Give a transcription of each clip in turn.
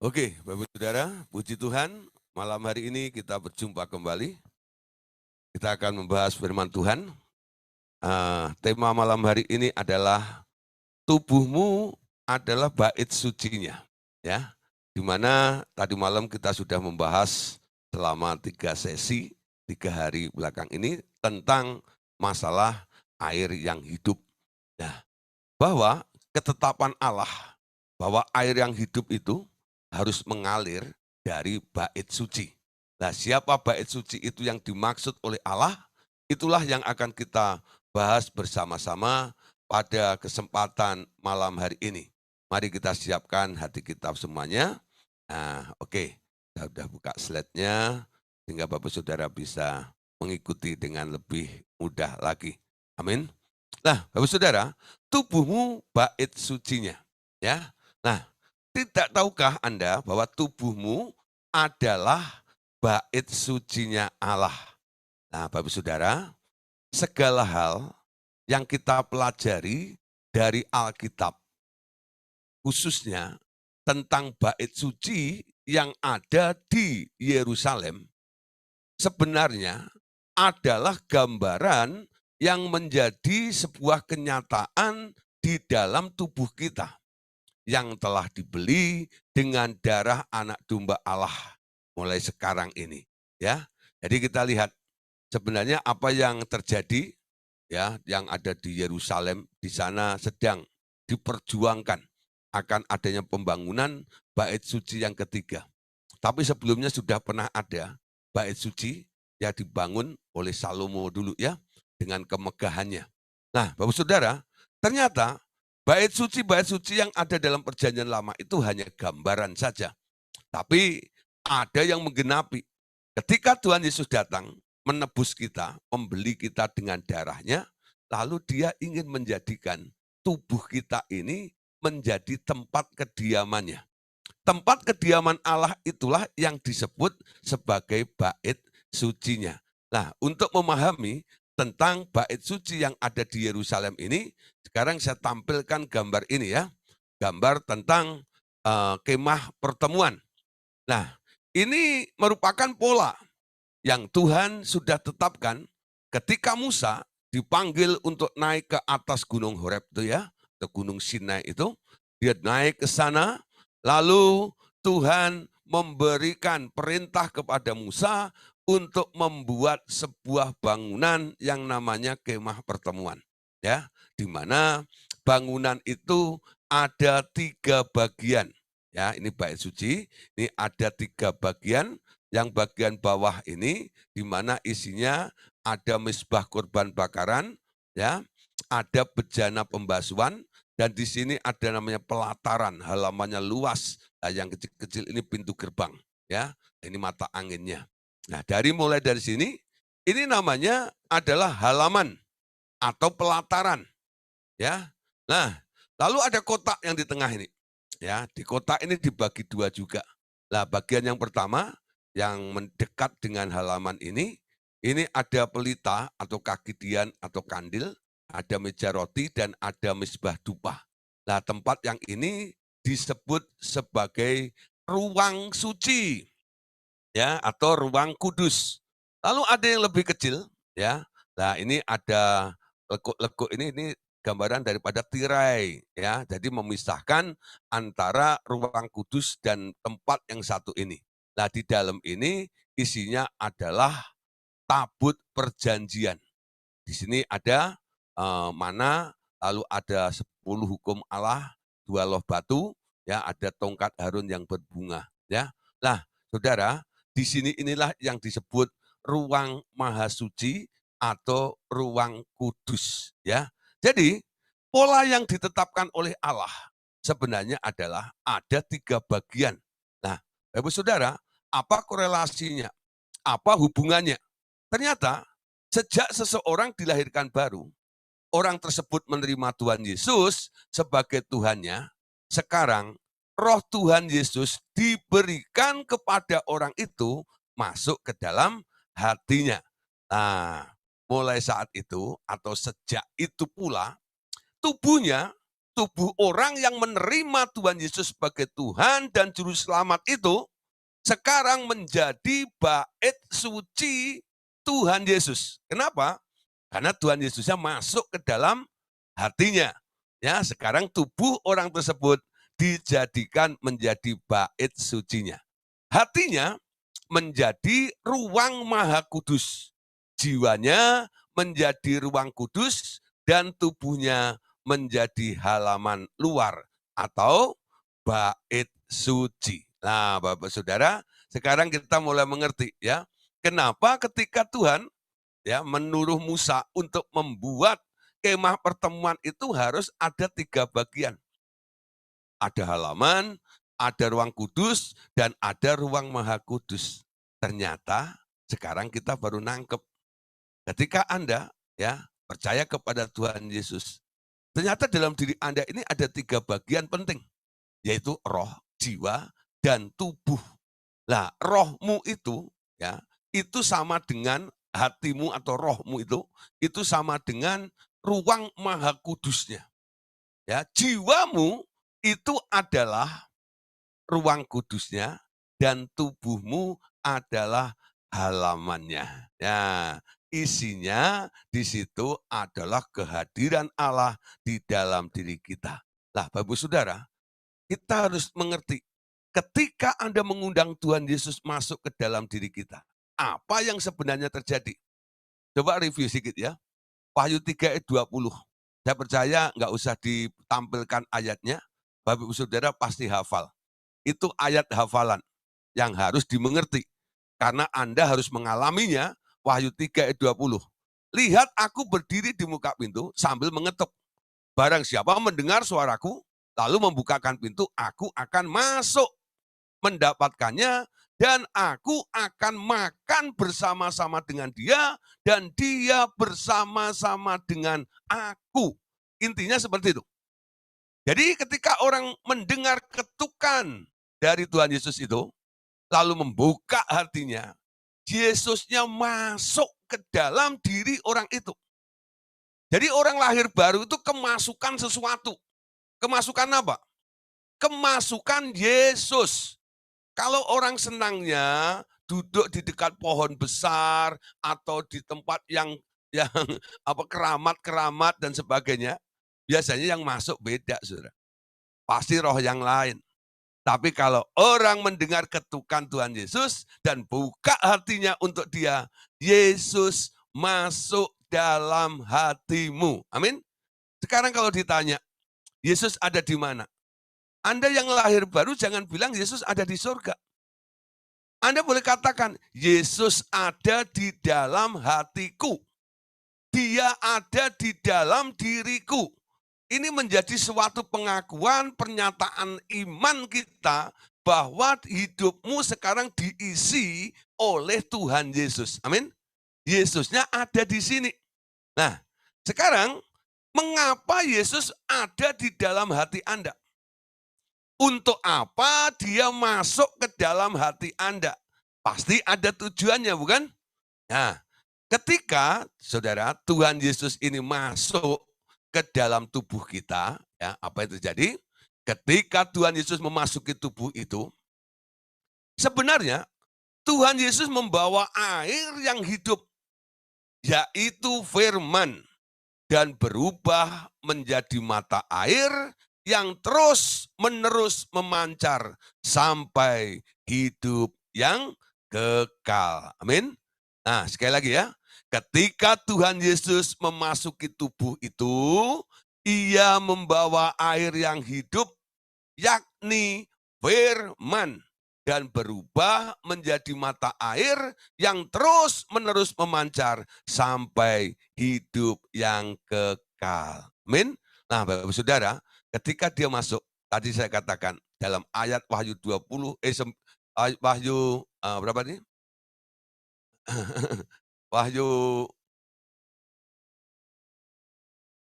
Oke, Bapak Saudara, puji Tuhan, malam hari ini kita berjumpa kembali. Kita akan membahas firman Tuhan. Tema malam hari ini adalah tubuhmu adalah bait sucinya. Ya, di mana tadi malam kita sudah membahas selama 3 sesi, 3 hari belakang ini tentang masalah air yang hidup. Nah, bahwa ketetapan Allah bahwa air yang hidup itu harus mengalir dari bait suci. Nah, siapa bait suci itu yang dimaksud oleh Allah? Itulah yang akan kita bahas bersama-sama pada kesempatan malam hari ini. Mari kita siapkan hati kita semuanya. Nah, oke. Saya sudah buka slide-nya sehingga Bapak Saudara bisa mengikuti dengan lebih mudah lagi. Amin. Nah, Bapak Saudara, tubuhmu bait sucinya. Ya. Nah, tidak tahukah Anda bahwa tubuhmu adalah bait sucinya Allah? Nah, Bapak Saudara, segala hal yang kita pelajari dari Alkitab, khususnya tentang bait suci yang ada di Yerusalem, sebenarnya adalah gambaran yang menjadi sebuah kenyataan di dalam tubuh kita yang telah dibeli dengan darah anak domba Allah mulai sekarang ini, ya. Jadi kita lihat sebenarnya apa yang terjadi, ya, yang ada di Yerusalem, di sana sedang diperjuangkan akan adanya pembangunan bait suci yang ketiga. Tapi sebelumnya sudah pernah ada bait suci yang dibangun oleh Salomo dulu, ya, dengan kemegahannya. Nah, Bapak Saudara, ternyata bait suci yang ada dalam perjanjian lama itu hanya gambaran saja. Tapi ada yang menggenapi. Ketika Tuhan Yesus datang menebus kita, membeli kita dengan darahnya, lalu dia ingin menjadikan tubuh kita ini menjadi tempat kediamannya. Tempat kediaman Allah itulah yang disebut sebagai bait sucinya. Nah, untuk memahami tentang bait suci yang ada di Yerusalem ini, sekarang saya tampilkan gambar ini, ya. Gambar tentang kemah pertemuan. Nah, ini merupakan pola yang Tuhan sudah tetapkan ketika Musa dipanggil untuk naik ke atas Gunung Horeb itu, ya, ke Gunung Sinai itu. Dia naik ke sana, lalu Tuhan memberikan perintah kepada Musa untuk membuat sebuah bangunan yang namanya kemah pertemuan. Ya, di mana bangunan itu ada 3 bagian. Ya, ini bait suci, ini ada 3 bagian. Yang bagian bawah ini di mana isinya ada mezbah kurban bakaran, ya, ada bejana pembasuhan, dan di sini ada namanya pelataran, halamannya luas. Nah, yang kecil-kecil ini pintu gerbang, ya. Ini mata anginnya. Nah, mulai dari sini, ini namanya adalah halaman atau pelataran, ya. Nah, lalu ada kotak yang di tengah ini. Ya, di kotak ini dibagi 2 juga. Nah, bagian yang pertama yang mendekat dengan halaman ini ada pelita atau kaki dian atau kandil, ada meja roti dan ada mezbah dupa. Nah, tempat yang ini disebut sebagai ruang suci, ya, atau ruang kudus. Lalu ada yang lebih kecil, ya. Nah, ini ada lekuk-lekuk ini gambaran daripada tirai, ya. Jadi memisahkan antara ruang kudus dan tempat yang satu ini. Nah, di dalam ini isinya adalah tabut perjanjian. Di sini ada mana, lalu ada 10 hukum Allah, 2 loh batu, ya, ada tongkat Harun yang berbunga, ya. Nah, Saudara, di sini inilah yang disebut ruang maha suci atau ruang kudus, ya. Jadi, pola yang ditetapkan oleh Allah sebenarnya adalah ada 3 bagian. Nah, Bapak Saudara, apa korelasinya? Apa hubungannya? Ternyata sejak seseorang dilahirkan baru, orang tersebut menerima Tuhan Yesus sebagai Tuhannya, sekarang roh Tuhan Yesus diberikan kepada orang itu masuk ke dalam hatinya. Nah, mulai saat itu atau sejak itu pula, tubuhnya tubuh orang yang menerima Tuhan Yesus sebagai Tuhan dan Juru Selamat itu sekarang menjadi bait suci Tuhan Yesus. Kenapa? Karena Tuhan Yesusnya masuk ke dalam hatinya. Ya, sekarang tubuh orang tersebut dijadikan menjadi bait sucinya. Hatinya menjadi ruang maha kudus. Jiwanya menjadi ruang kudus dan tubuhnya menjadi halaman luar atau bait suci. Nah, Bapak Saudara, sekarang kita mulai mengerti ya, kenapa ketika Tuhan ya menyuruh Musa untuk membuat kemah pertemuan itu harus ada 3 bagian. Ada halaman, ada ruang kudus, dan ada ruang maha kudus. Ternyata sekarang kita baru nangkep. Ketika Anda ya percaya kepada Tuhan Yesus, ternyata dalam diri Anda ini ada 3 bagian penting, yaitu roh, jiwa, dan tubuh. Nah, rohmu itu ya, itu sama dengan hatimu atau rohmu itu sama dengan ruang maha kudusnya. Ya, jiwamu itu adalah ruang kudusnya dan tubuhmu adalah halamannya. Ya, isinya di situ adalah kehadiran Allah di dalam diri kita. Nah, Bapak Saudara, kita harus mengerti ketika Anda mengundang Tuhan Yesus masuk ke dalam diri kita, apa yang sebenarnya terjadi? Coba review sedikit ya. Wahyu 3 ayat 20. Saya percaya nggak usah ditampilkan ayatnya, Bapak Ibu Saudara pasti hafal. Itu ayat hafalan yang harus dimengerti. Karena Anda harus mengalaminya, Wahyu 3 ayat 20. Lihat aku berdiri di muka pintu sambil mengetuk. Barang siapa mendengar suaraku, lalu membukakan pintu, aku akan masuk mendapatkannya, dan aku akan makan bersama-sama dengan dia, dan dia bersama-sama dengan aku. Intinya seperti itu. Jadi ketika orang mendengar ketukan dari Tuhan Yesus itu, lalu membuka hatinya, Yesusnya masuk ke dalam diri orang itu. Jadi orang lahir baru itu kemasukan sesuatu. Kemasukan apa? Kemasukan Yesus. Kalau orang senangnya duduk di dekat pohon besar atau di tempat yang apa keramat-keramat dan sebagainya, biasanya yang masuk beda, Saudara. Pasti roh yang lain. Tapi kalau orang mendengar ketukan Tuhan Yesus dan buka hatinya untuk dia, Yesus masuk dalam hatimu. Amin. Sekarang kalau ditanya, Yesus ada di mana? Anda yang lahir baru jangan bilang Yesus ada di surga. Anda boleh katakan, Yesus ada di dalam hatiku. Dia ada di dalam diriku. Ini menjadi suatu pengakuan, pernyataan iman kita bahwa hidupmu sekarang diisi oleh Tuhan Yesus. Amin. Yesusnya ada di sini. Nah, sekarang mengapa Yesus ada di dalam hati Anda? Untuk apa dia masuk ke dalam hati Anda? Pasti ada tujuannya, bukan? Nah, ketika saudara Tuhan Yesus ini masuk ke dalam tubuh kita, ya, apa yang terjadi? Ketika Tuhan Yesus memasuki tubuh itu, sebenarnya Tuhan Yesus membawa air yang hidup, yaitu firman, dan berubah menjadi mata air yang terus-menerus memancar sampai hidup yang kekal. Amin. Nah, sekali lagi ya. Ketika Tuhan Yesus memasuki tubuh itu, ia membawa air yang hidup, yakni firman, dan berubah menjadi mata air yang terus-menerus memancar sampai hidup yang kekal. Amin. Nah, Bapak Saudara, ketika dia masuk, tadi saya katakan dalam ayat Wahyu 20, Wahyu berapa nih? Wahyu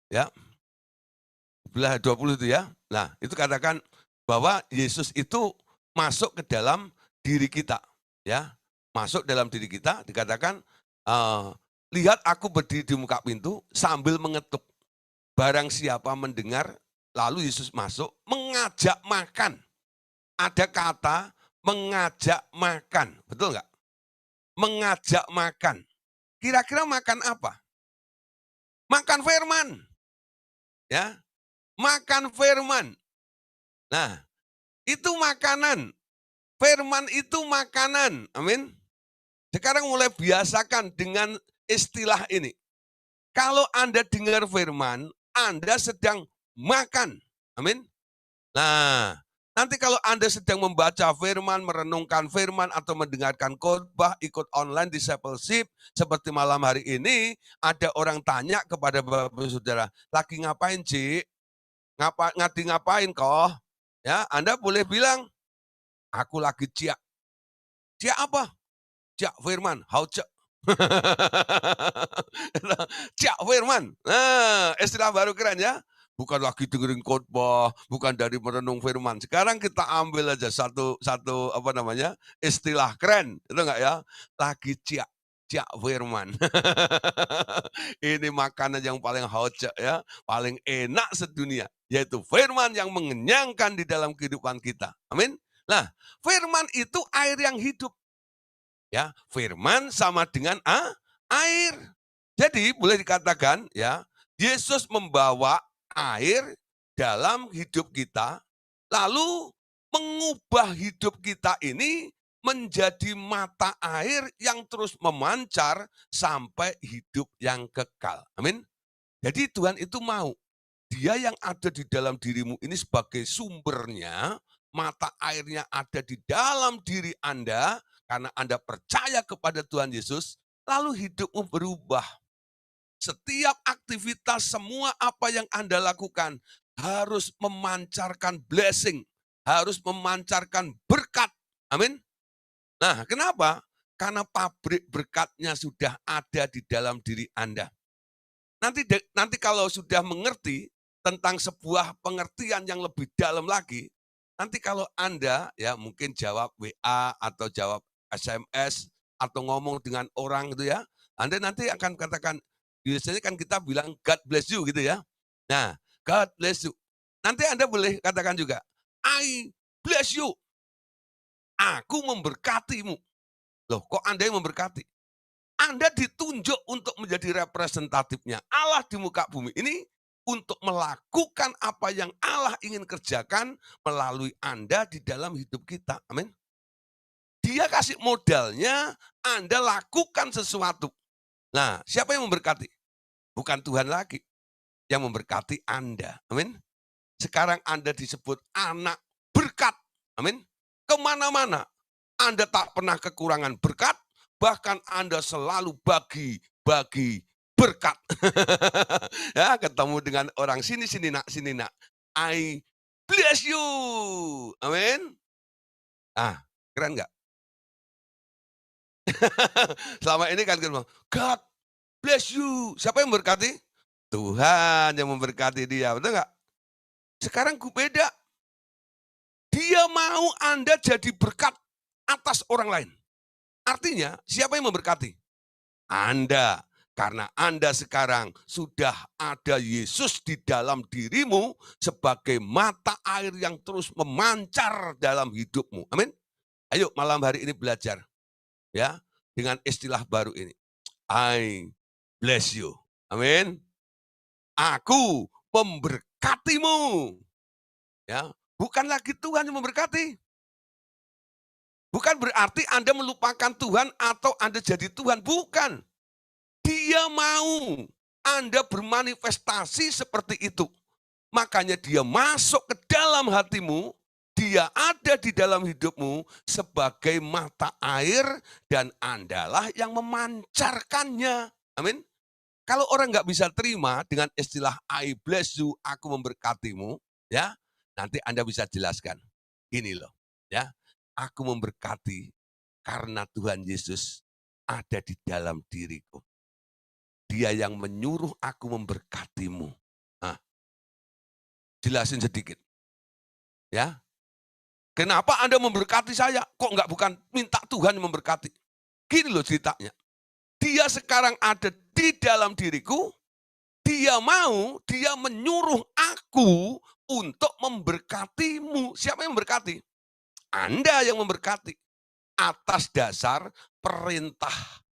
ya, 20 itu ya. Nah, itu katakan bahwa Yesus itu masuk ke dalam diri kita, ya. Masuk dalam diri kita dikatakan lihat aku berdiri di muka pintu sambil mengetuk. Barang siapa mendengar Lalu Yesus masuk mengajak makan. Ada kata mengajak makan, betul nggak? Mengajak makan. Kira-kira makan apa? Makan firman. Ya, makan firman. Nah, itu makanan. Firman itu makanan. Amin. Sekarang mulai biasakan dengan istilah ini. Kalau Anda dengar firman, Anda sedang makan. Amin. Nah, nanti kalau Anda sedang membaca firman, merenungkan firman, atau mendengarkan khotbah, ikut online discipleship, seperti malam hari ini, ada orang tanya kepada Bapak Saudara, lagi ngapain, Cik? Ngapain kok? Ya, Anda boleh bilang, aku lagi ciak. Ciak apa? Ciak firman, haucek. Ciak firman. Nah, istilah baru keren ya. Bukan lagi dengerin khotbah, bukan dari merenung firman. Sekarang kita ambil aja satu istilah keren, itu enggak ya? Lagi ciak firman. Ini makanan yang paling haucek ya, paling enak sedunia, yaitu firman yang mengenyangkan di dalam kehidupan kita. Amin. Nah, firman itu air yang hidup. Ya, firman sama dengan air. Jadi boleh dikatakan ya, Yesus membawa air dalam hidup kita, lalu mengubah hidup kita ini menjadi mata air yang terus memancar sampai hidup yang kekal. Amin. Jadi Tuhan itu mau, Dia yang ada di dalam dirimu ini sebagai sumbernya, mata airnya ada di dalam diri Anda, karena Anda percaya kepada Tuhan Yesus, lalu hidupmu berubah. Setiap aktivitas, semua apa yang Anda lakukan harus memancarkan blessing, harus memancarkan berkat. Amin. Nah, kenapa? Karena pabrik berkatnya sudah ada di dalam diri Anda. Nanti kalau sudah mengerti tentang sebuah pengertian yang lebih dalam lagi, nanti kalau Anda ya mungkin jawab WA atau jawab SMS atau ngomong dengan orang gitu ya, Anda nanti akan katakan, biasanya kan kita bilang God bless you gitu ya. Nah, God bless you. Nanti Anda boleh katakan juga, I bless you. Aku memberkatimu. Loh, kok Anda yang memberkati? Anda ditunjuk untuk menjadi representatifnya Allah di muka bumi ini untuk melakukan apa yang Allah ingin kerjakan melalui Anda di dalam hidup kita. Amin. Dia kasih modalnya, Anda lakukan sesuatu. Nah, siapa yang memberkati? Bukan Tuhan lagi yang memberkati Anda. Amin. Sekarang Anda disebut anak berkat. Amin. Kemana-mana Anda tak pernah kekurangan berkat, bahkan Anda selalu bagi berkat. Ya, ketemu dengan orang sini nak. I bless you. Amin. Keren nggak? Selama ini kan kita God bless you. Siapa yang memberkati? Tuhan yang memberkati dia, betul nggak? Sekarang beda. Dia mau Anda jadi berkat atas orang lain. Artinya, siapa yang memberkati? Anda. Karena Anda sekarang sudah ada Yesus di dalam dirimu sebagai mata air yang terus memancar dalam hidupmu. Amin. Ayo malam hari ini belajar ya dengan istilah baru ini. I bless you. Amin. Aku memberkatimu. Ya, bukan lagi Tuhan yang memberkati. Bukan berarti Anda melupakan Tuhan atau Anda jadi Tuhan, bukan. Dia mau Anda bermanifestasi seperti itu. Makanya dia masuk ke dalam hatimu, dia ada di dalam hidupmu sebagai mata air dan Andalah yang memancarkannya. Amin. Kalau orang nggak bisa terima dengan istilah I bless you, aku memberkatimu, ya, nanti Anda bisa jelaskan. Gini loh, ya, aku memberkati karena Tuhan Yesus ada di dalam diriku. Dia yang menyuruh aku memberkatimu. Nah, jelasin sedikit. Ya. Kenapa Anda memberkati saya? Kok bukan minta Tuhan yang memberkati? Gini loh ceritanya. Dia sekarang ada di dalam diriku, dia menyuruh aku untuk memberkatimu. Siapa yang memberkati? Anda yang memberkati. Atas dasar perintah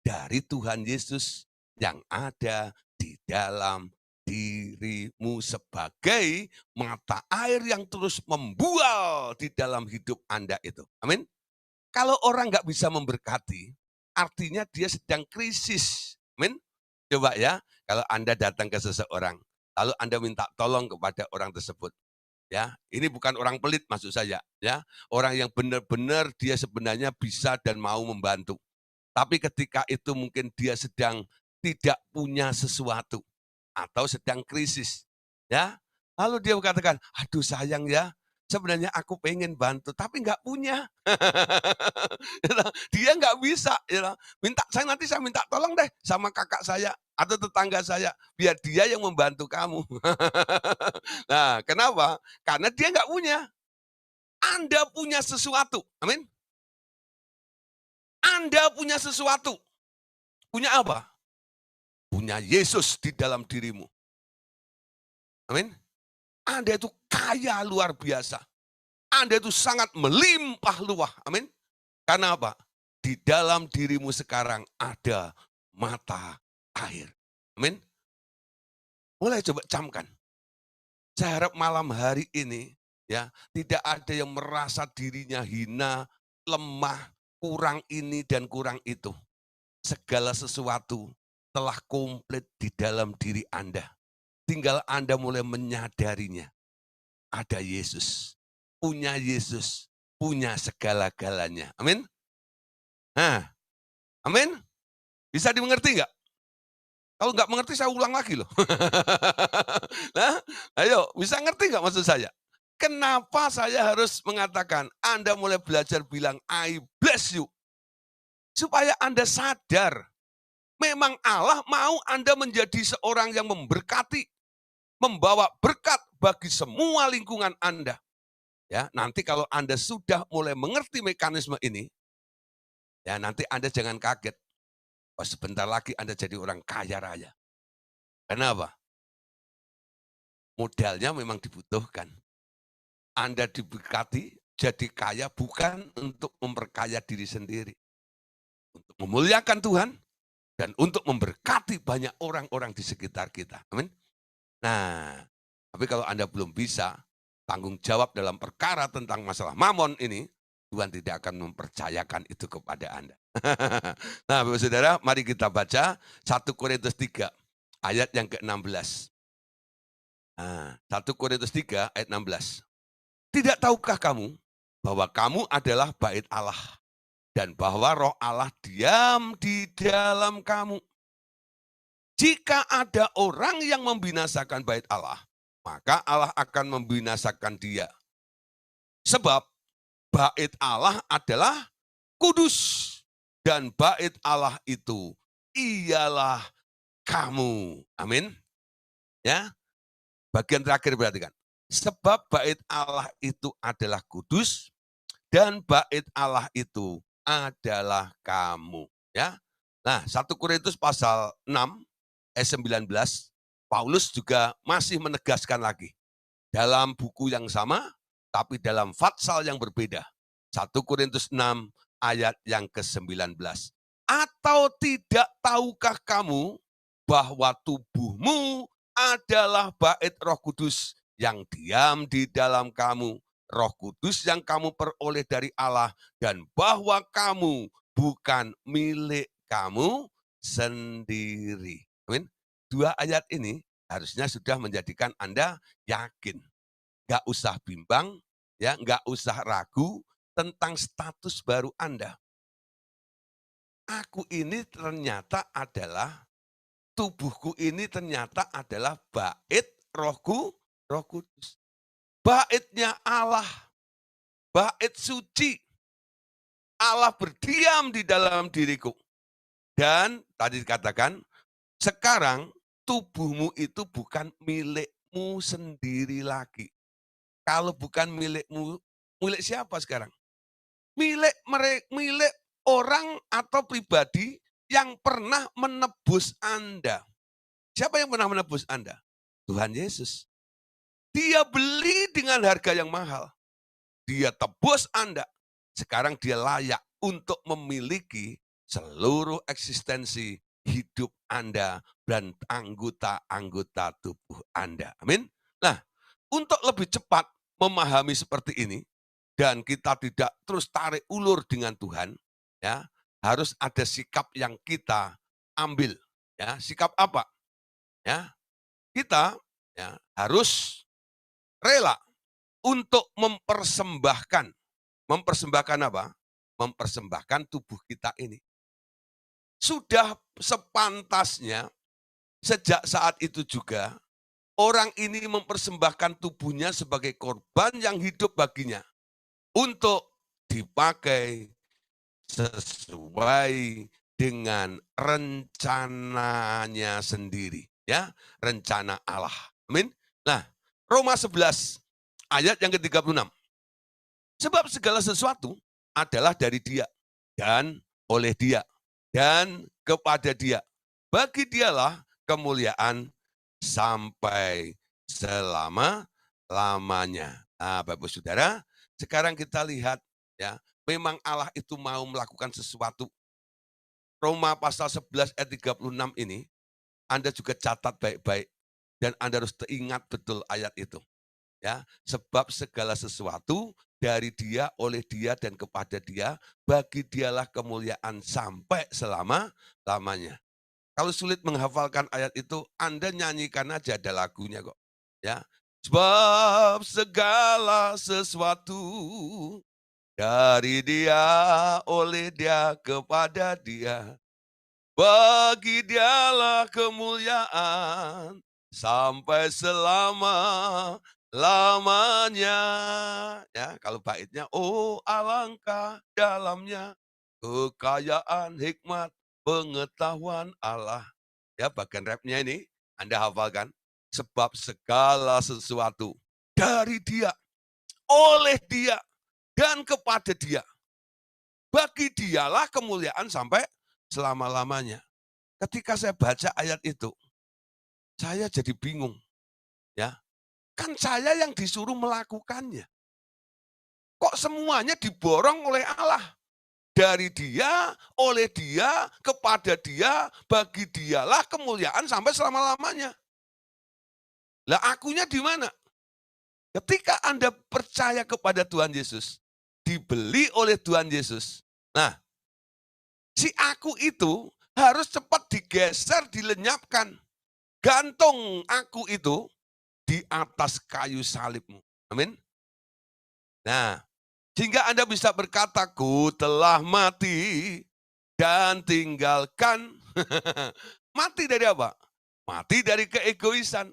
dari Tuhan Yesus yang ada di dalam dirimu sebagai mata air yang terus membual di dalam hidup Anda itu. Amin. Kalau orang nggak bisa memberkati, artinya dia sedang krisis. Amin. Coba ya, kalau Anda datang ke seseorang, lalu Anda minta tolong kepada orang tersebut. Ya, ini bukan orang pelit maksud saya, ya. Orang yang benar-benar dia sebenarnya bisa dan mau membantu. Tapi ketika itu mungkin dia sedang tidak punya sesuatu atau sedang krisis, ya. Lalu dia katakan, "Aduh sayang ya, sebenarnya aku pengen bantu tapi nggak punya." Dia nggak bisa, nanti saya minta tolong deh sama kakak saya atau tetangga saya, biar dia yang membantu kamu. Nah, kenapa? Karena dia nggak punya. Anda punya sesuatu, amin. Anda punya sesuatu. Punya apa? Punya Yesus di dalam dirimu. Amin. Anda itu kaya luar biasa. Anda itu sangat melimpah luah. Amin. Karena apa? Di dalam dirimu sekarang ada mata air. Amin. Mulai coba camkan. Saya harap malam hari ini ya tidak ada yang merasa dirinya hina, lemah, kurang ini dan kurang itu. Segala sesuatu telah komplit di dalam diri Anda. Tinggal Anda mulai menyadarinya. Ada Yesus. Punya Yesus. Punya segala-galanya. Amin. Nah, amin. Bisa dimengerti nggak? Kalau nggak mengerti saya ulang lagi loh. Nah, ayo bisa ngerti nggak maksud saya? Kenapa saya harus mengatakan Anda mulai belajar bilang I bless you. Supaya Anda sadar memang Allah mau Anda menjadi seorang yang memberkati, membawa berkat bagi semua lingkungan Anda. Ya, nanti kalau Anda sudah mulai mengerti mekanisme ini, ya nanti Anda jangan kaget. Oh, sebentar lagi Anda jadi orang kaya raya. Kenapa? Modalnya memang dibutuhkan. Anda diberkati jadi kaya bukan untuk memperkaya diri sendiri. Untuk memuliakan Tuhan dan untuk memberkati banyak orang-orang di sekitar kita. Amin. Nah, tapi kalau Anda belum bisa tanggung jawab dalam perkara tentang masalah mamon ini, Tuhan tidak akan mempercayakan itu kepada Anda. Nah, Bapak Saudara, mari kita baca 1 Korintus 3 ayat yang ke-16. Nah, 1 Korintus 3 ayat 16. Tidak tahukah kamu bahwa kamu adalah bait Allah dan bahwa Roh Allah diam di dalam kamu? Jika ada orang yang membinasakan bait Allah, maka Allah akan membinasakan dia. Sebab bait Allah adalah kudus dan bait Allah itu ialah kamu. Amin. Ya. Bagian terakhir perhatikan. Sebab bait Allah itu adalah kudus dan bait Allah itu adalah kamu. Ya. Nah, 1 Korintus pasal 6 ayat 19, Paulus juga masih menegaskan lagi. Dalam buku yang sama, tapi dalam fatsal yang berbeda. 1 Korintus 6 ayat yang ke-19. Atau tidak tahukah kamu bahwa tubuhmu adalah bait Roh Kudus yang diam di dalam kamu, Roh Kudus yang kamu peroleh dari Allah, dan bahwa kamu bukan milik kamu sendiri. Amin. 2 ayat ini harusnya sudah menjadikan Anda yakin. Nggak usah bimbang, ya, nggak usah ragu tentang status baru Anda. Aku ini ternyata adalah, tubuhku ini ternyata adalah bait Roh Kudus. Baitnya Allah, bait suci. Allah berdiam di dalam diriku. Dan tadi dikatakan, sekarang tubuhmu itu bukan milikmu sendiri lagi. Kalau bukan milikmu, milik siapa sekarang? Milik orang atau pribadi yang pernah menebus Anda. Siapa yang pernah menebus Anda? Tuhan Yesus. Dia beli dengan harga yang mahal. Dia tebus Anda. Sekarang dia layak untuk memiliki seluruh eksistensi hidup Anda dan anggota-anggota tubuh Anda. Amin. Nah, untuk lebih cepat memahami seperti ini dan kita tidak terus tarik ulur dengan Tuhan, ya, harus ada sikap yang kita ambil, ya. Sikap apa? Ya, kita ya harus rela untuk mempersembahkan. Mempersembahkan apa? Mempersembahkan tubuh kita ini. Sudah sepantasnya sejak saat itu juga orang ini mempersembahkan tubuhnya sebagai korban yang hidup baginya untuk dipakai sesuai dengan rencananya sendiri, ya, rencana Allah. Amin. Nah, Roma 11 ayat yang ke-36. Sebab segala sesuatu adalah dari Dia dan oleh Dia dan kepada Dia. Bagi Dialah kemuliaan sampai selama-lamanya. Nah, Bapak Saudara, sekarang kita lihat ya, memang Allah itu mau melakukan sesuatu. Roma pasal 11 ayat 36 ini, Anda juga catat baik-baik dan Anda harus ingat betul ayat itu. Ya, sebab segala sesuatu dari Dia, oleh Dia dan kepada Dia, bagi Dialah kemuliaan sampai selama-lamanya. Kalau sulit menghafalkan ayat itu, Anda nyanyikan aja, ada lagunya kok. Ya. Sebab segala sesuatu dari Dia, oleh Dia, kepada Dia. Bagi Dialah kemuliaan sampai selama-lamanya. Ya, kalau baitnya, oh alangkah dalamnya kekayaan hikmat pengetahuan Allah. Ya, bagian rapnya ini Anda hafalkan. Sebab segala sesuatu dari Dia, oleh Dia, dan kepada Dia. Bagi Dialah kemuliaan sampai selama-lamanya. Ketika saya baca ayat itu, saya jadi bingung. Ya, kan saya yang disuruh melakukannya. Kok semuanya diborong oleh Allah? Dari Dia, oleh Dia, kepada Dia, bagi Dialah kemuliaan sampai selama-lamanya. Lah akunya di mana? Ketika Anda percaya kepada Tuhan Yesus, dibeli oleh Tuhan Yesus. Nah, si aku itu harus cepat digeser, dilenyapkan. Gantung aku itu di atas kayu salibmu. Amin. Nah, sehingga Anda bisa berkata, ku telah mati dan tinggalkan. Mati dari apa? Mati dari keegoisan.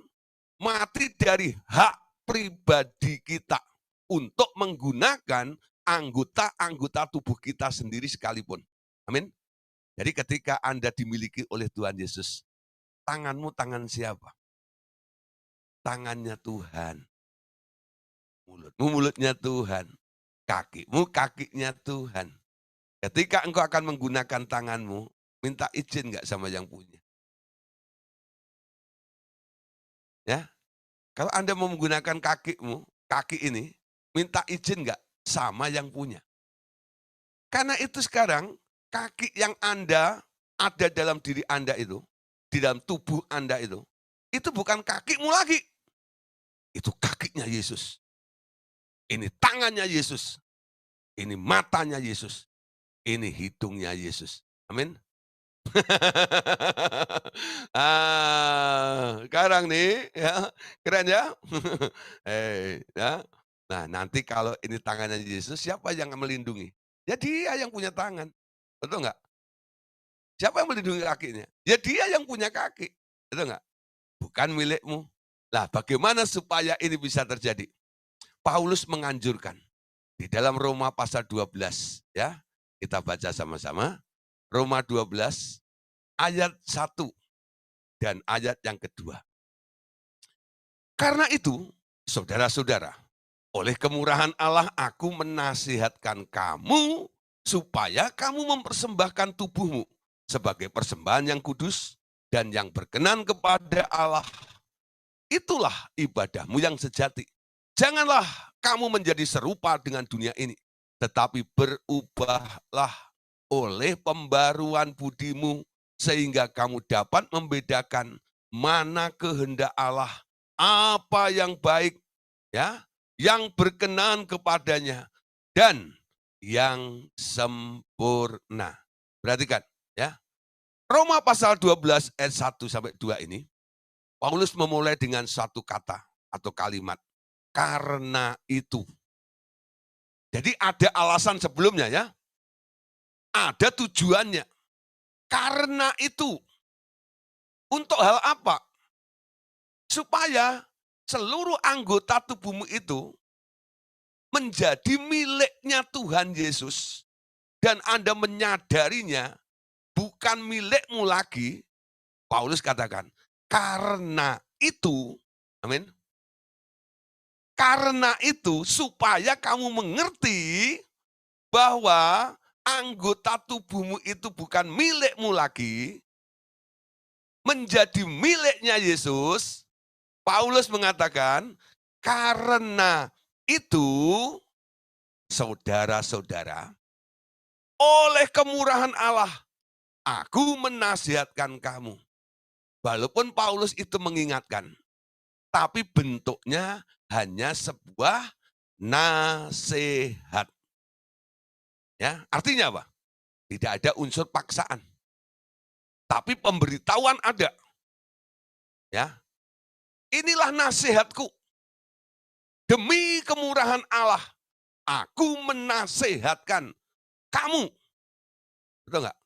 Mati dari hak pribadi kita untuk menggunakan anggota-anggota tubuh kita sendiri sekalipun. Amin. Jadi ketika Anda dimiliki oleh Tuhan Yesus, tanganmu tangan siapa? Tangannya Tuhan. Mulutmu mulutnya Tuhan. Kakimu kakinya Tuhan. Ketika engkau akan menggunakan tanganmu, minta izin enggak sama yang punya? Ya, kalau Anda mau menggunakan kakimu, kaki ini, minta izin enggak sama yang punya? Karena itu sekarang, kaki yang Anda ada dalam diri Anda itu, di dalam tubuh Anda itu bukan kakimu lagi. Itu kakinya Yesus. Ini tangannya Yesus. Ini matanya Yesus. Ini hidungnya Yesus. Amin. Sekarang nih, ya, keren ya. Ya. Nah, nanti kalau ini tangannya Yesus, siapa yang melindungi? Ya dia yang punya tangan. Betul nggak? Siapa yang melindungi kakinya? Ya dia yang punya kaki. Betul nggak? Bukan milikmu. Nah, bagaimana supaya ini bisa terjadi? Paulus menganjurkan di dalam Roma pasal 12, ya. Kita baca sama-sama. Roma 12 ayat 1 dan ayat yang kedua. Karena itu, saudara-saudara, oleh kemurahan Allah aku menasihatkan kamu supaya kamu mempersembahkan tubuhmu sebagai persembahan yang kudus dan yang berkenan kepada Allah. itulah ibadahmu yang sejati. Janganlah kamu menjadi serupa dengan dunia ini, tetapi berubahlah oleh pembaruan budimu, sehingga kamu dapat membedakan mana kehendak Allah, apa yang baik, ya, yang berkenan kepadanya, dan yang sempurna. Perhatikan, ya. Roma pasal 12 ayat 1 sampai 2 ini, Paulus memulai dengan satu kata atau kalimat, karena itu. Jadi ada alasan sebelumnya ya, ada tujuannya. Karena itu. Untuk hal apa? Supaya seluruh anggota tubuhmu itu menjadi miliknya Tuhan Yesus. Dan Anda menyadarinya bukan milikmu lagi. Paulus katakan, karena itu, amin. Karena itu supaya kamu mengerti bahwa anggota tubuhmu itu bukan milikmu lagi, menjadi miliknya Yesus. Paulus mengatakan, karena itu, saudara-saudara, oleh kemurahan Allah, aku menasihatkan kamu. Walaupun Paulus itu mengingatkan, tapi bentuknya hanya sebuah nasihat. Ya, artinya apa? Tidak ada unsur paksaan. Tapi pemberitahuan ada. Ya. Inilah nasihatku. Demi kemurahan Allah, aku menasehatkan kamu. Betul enggak?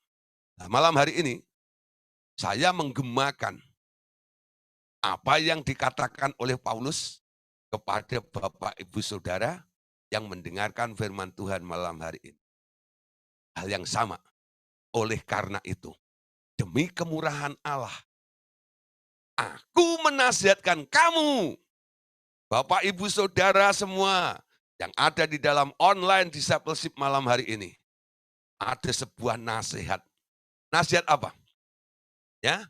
Nah, malam hari ini, saya menggemakan apa yang dikatakan oleh Paulus kepada Bapak Ibu Saudara yang mendengarkan firman Tuhan malam hari ini. Hal yang sama. Oleh karena itu, demi kemurahan Allah, aku menasihatkan kamu, Bapak Ibu Saudara semua yang ada di dalam online discipleship malam hari ini. Ada sebuah nasihat. Nasihat apa? Ya,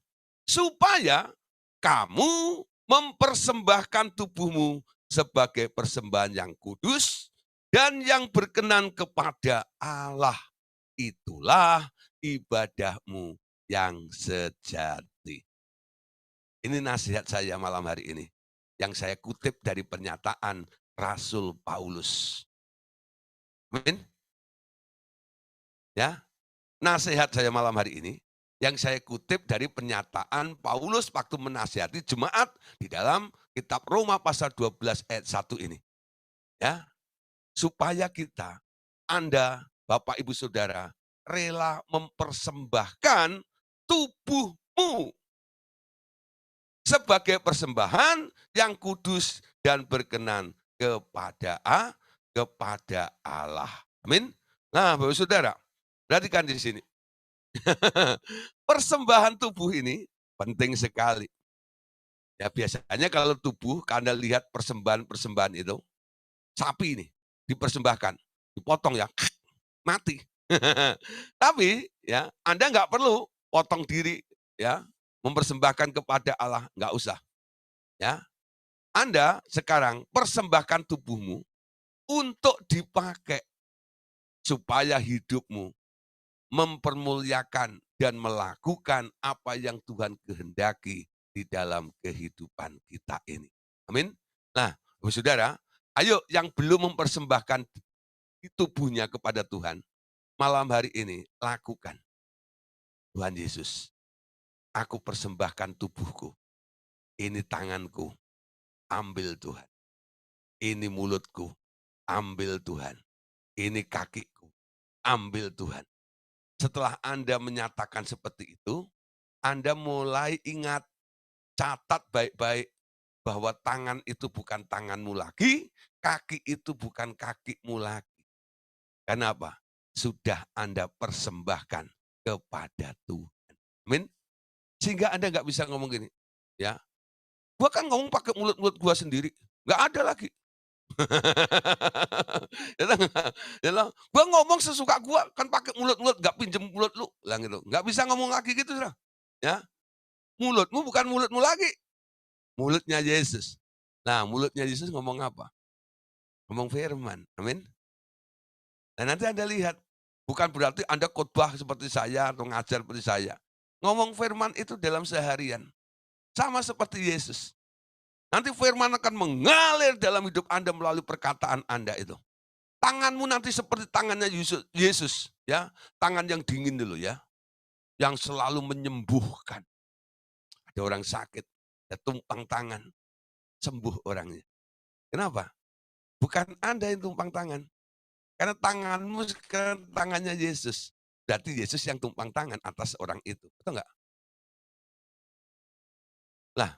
supaya kamu mempersembahkan tubuhmu sebagai persembahan yang kudus dan yang berkenan kepada Allah. Itulah ibadahmu yang sejati. Ini nasihat saya malam hari ini, yang saya kutip dari pernyataan Rasul Paulus. Amin. Ya, nasihat saya malam hari ini, yang saya kutip dari pernyataan Paulus waktu menasihati jemaat di dalam kitab Roma pasal 12 ayat 1 ini. Ya, supaya kita, Anda, Bapak Ibu Saudara, rela mempersembahkan tubuhmu sebagai persembahan yang kudus dan berkenan kepada Allah. Amin. Nah, Bapak Saudara, perhatikan di sini. Persembahan tubuh ini penting sekali. Ya biasanya kalau tubuh, Anda lihat persembahan-persembahan itu, sapi ini dipersembahkan, dipotong ya, mati. Tapi ya Anda nggak perlu potong diri ya, mempersembahkan kepada Allah, nggak usah. Ya, Anda sekarang persembahkan tubuhmu untuk dipakai supaya hidupmu mempermuliakan dan melakukan apa yang Tuhan kehendaki di dalam kehidupan kita ini. Amin. Nah, saudara, ayo yang belum mempersembahkan tubuhnya kepada Tuhan, malam hari ini lakukan. Tuhan Yesus, aku persembahkan tubuhku. Ini tanganku, ambil Tuhan. Ini mulutku, ambil Tuhan. Ini kakiku, ambil Tuhan. Setelah Anda menyatakan seperti itu, Anda mulai ingat, catat baik-baik bahwa tangan itu bukan tanganmu lagi, kaki itu bukan kakimu lagi. Kenapa? Sudah Anda persembahkan kepada Tuhan. Amin. Sehingga Anda nggak bisa ngomong gini, ya, gua kan ngomong pakai mulut-mulut gua sendiri, nggak ada lagi. Gua ngomong sesuka gua, kan pakai mulut-mulut, nggak pinjem mulut lu, bilang gitu. Nggak bisa ngomong lagi gitu, saudara. Ya, mulutmu bukan mulutmu lagi. mulutnya Yesus. Nah, mulutnya Yesus ngomong apa? Ngomong firman, amin. Dan nanti Anda lihat, bukan berarti Anda khotbah seperti saya atau ngajar seperti saya. Ngomong firman itu dalam seharian, sama seperti Yesus. Nanti firman akan mengalir dalam hidup Anda melalui perkataan Anda itu. Tanganmu nanti seperti tangannya Yesus, ya. Tangan yang dingin dulu ya, yang selalu menyembuhkan. Ada orang sakit, ya tumpang tangan, sembuh orangnya. Kenapa? Bukan Anda yang tumpang tangan. Karena tanganmu sekarang tangannya Yesus. Berarti Yesus yang tumpang tangan atas orang itu. Betul nggak? Lah,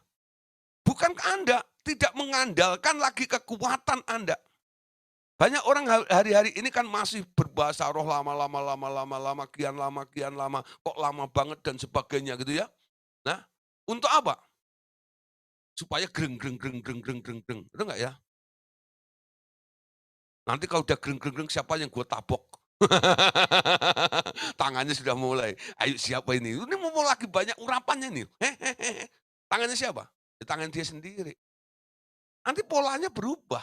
bukan Anda tidak mengandalkan lagi kekuatan Anda. Banyak orang hari-hari ini kan masih berbahasa roh lama, kian lama, kok lama banget dan sebagainya gitu ya. Nah, untuk apa? Supaya greng greng greng greng greng greng greng. Betul nggak ya? Nanti kalau udah greng greng greng siapa yang gue tabok? Tangannya sudah mulai. Ayo siapa ini? Ini mau lagi banyak urapannya nih. Tangannya siapa? Ya, tangan dia sendiri. Nanti polanya berubah.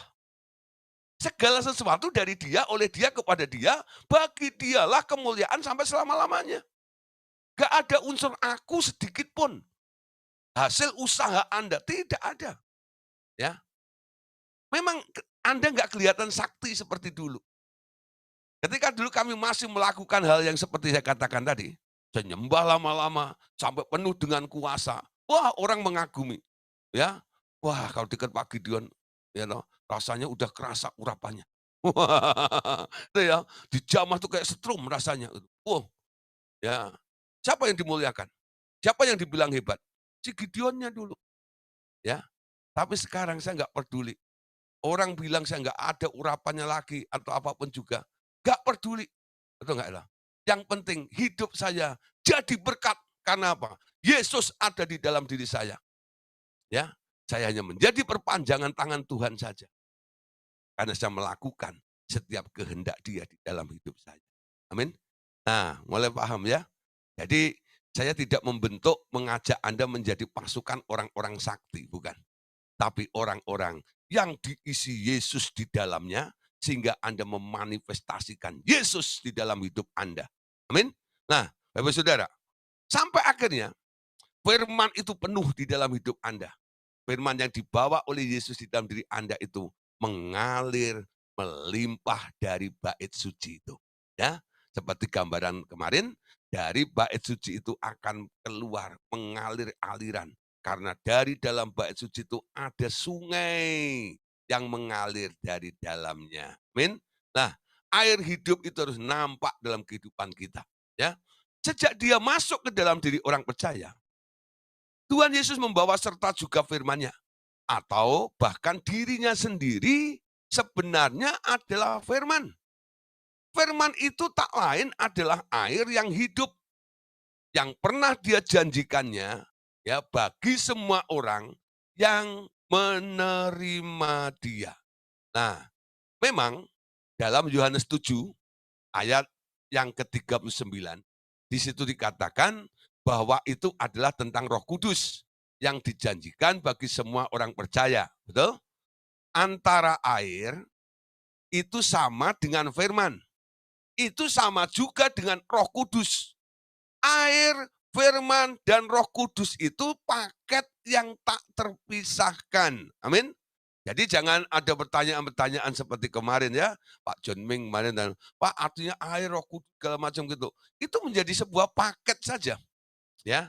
Segala sesuatu dari dia, oleh dia, kepada dia, bagi dialah kemuliaan sampai selama-lamanya. Gak ada unsur aku sedikit pun. Hasil usaha Anda, tidak ada. Ya, memang Anda nggak kelihatan sakti seperti dulu. Ketika dulu kami masih melakukan hal yang seperti saya katakan tadi, saya nyembah lama-lama sampai penuh dengan kuasa. Wah, orang mengagumi. Ya, wah kalau dekat Pak Gideon, ya know, rasanya udah kerasa urapannya. Wah, itu ya, dijamah tuh kayak setrum rasanya. Wow, ya. Siapa yang dimuliakan? Siapa yang dibilang hebat? Si Gideonnya dulu. Ya, tapi sekarang saya nggak peduli. Orang bilang saya nggak ada urapannya lagi atau apapun juga. Nggak peduli. Betul nggak lah? Yang penting hidup saya jadi berkat. Karena apa? Yesus ada di dalam diri saya. Ya, saya hanya menjadi perpanjangan tangan Tuhan saja. Karena saya melakukan setiap kehendak Dia di dalam hidup saya. Amin. Nah, mulai paham ya? Jadi saya tidak membentuk mengajak Anda menjadi pasukan orang-orang sakti, bukan. Tapi orang-orang yang diisi Yesus di dalamnya, sehingga Anda memanifestasikan Yesus di dalam hidup Anda. Amin. Nah, Bapak Saudara, sampai akhirnya firman itu penuh di dalam hidup Anda. Firman yang dibawa oleh Yesus di dalam diri Anda itu mengalir, melimpah dari bait suci itu. Ya, seperti gambaran kemarin, dari bait suci itu akan keluar mengalir aliran. Karena dari dalam bait suci itu ada sungai yang mengalir dari dalamnya. Amin. Nah, air hidup itu harus nampak dalam kehidupan kita. Ya, sejak dia masuk ke dalam diri orang percaya, Tuhan Yesus membawa serta juga firman-Nya. Atau bahkan dirinya sendiri sebenarnya adalah firman. Firman itu tak lain adalah air yang hidup. Yang pernah dia janjikannya ya bagi semua orang yang menerima dia. Nah, memang dalam Yohanes 7 ayat yang ke-39, di situ dikatakan bahwa itu adalah tentang Roh Kudus yang dijanjikan bagi semua orang percaya. Betul? Antara air itu sama dengan firman. Itu sama juga dengan Roh Kudus. Air, firman, dan Roh Kudus itu paket yang tak terpisahkan. Amin. Jadi jangan ada pertanyaan-pertanyaan seperti kemarin ya, Pak John Ming kemarin, dan Pak artinya air, Roh Kudus, segala macam gitu. Itu menjadi sebuah paket saja. Ya,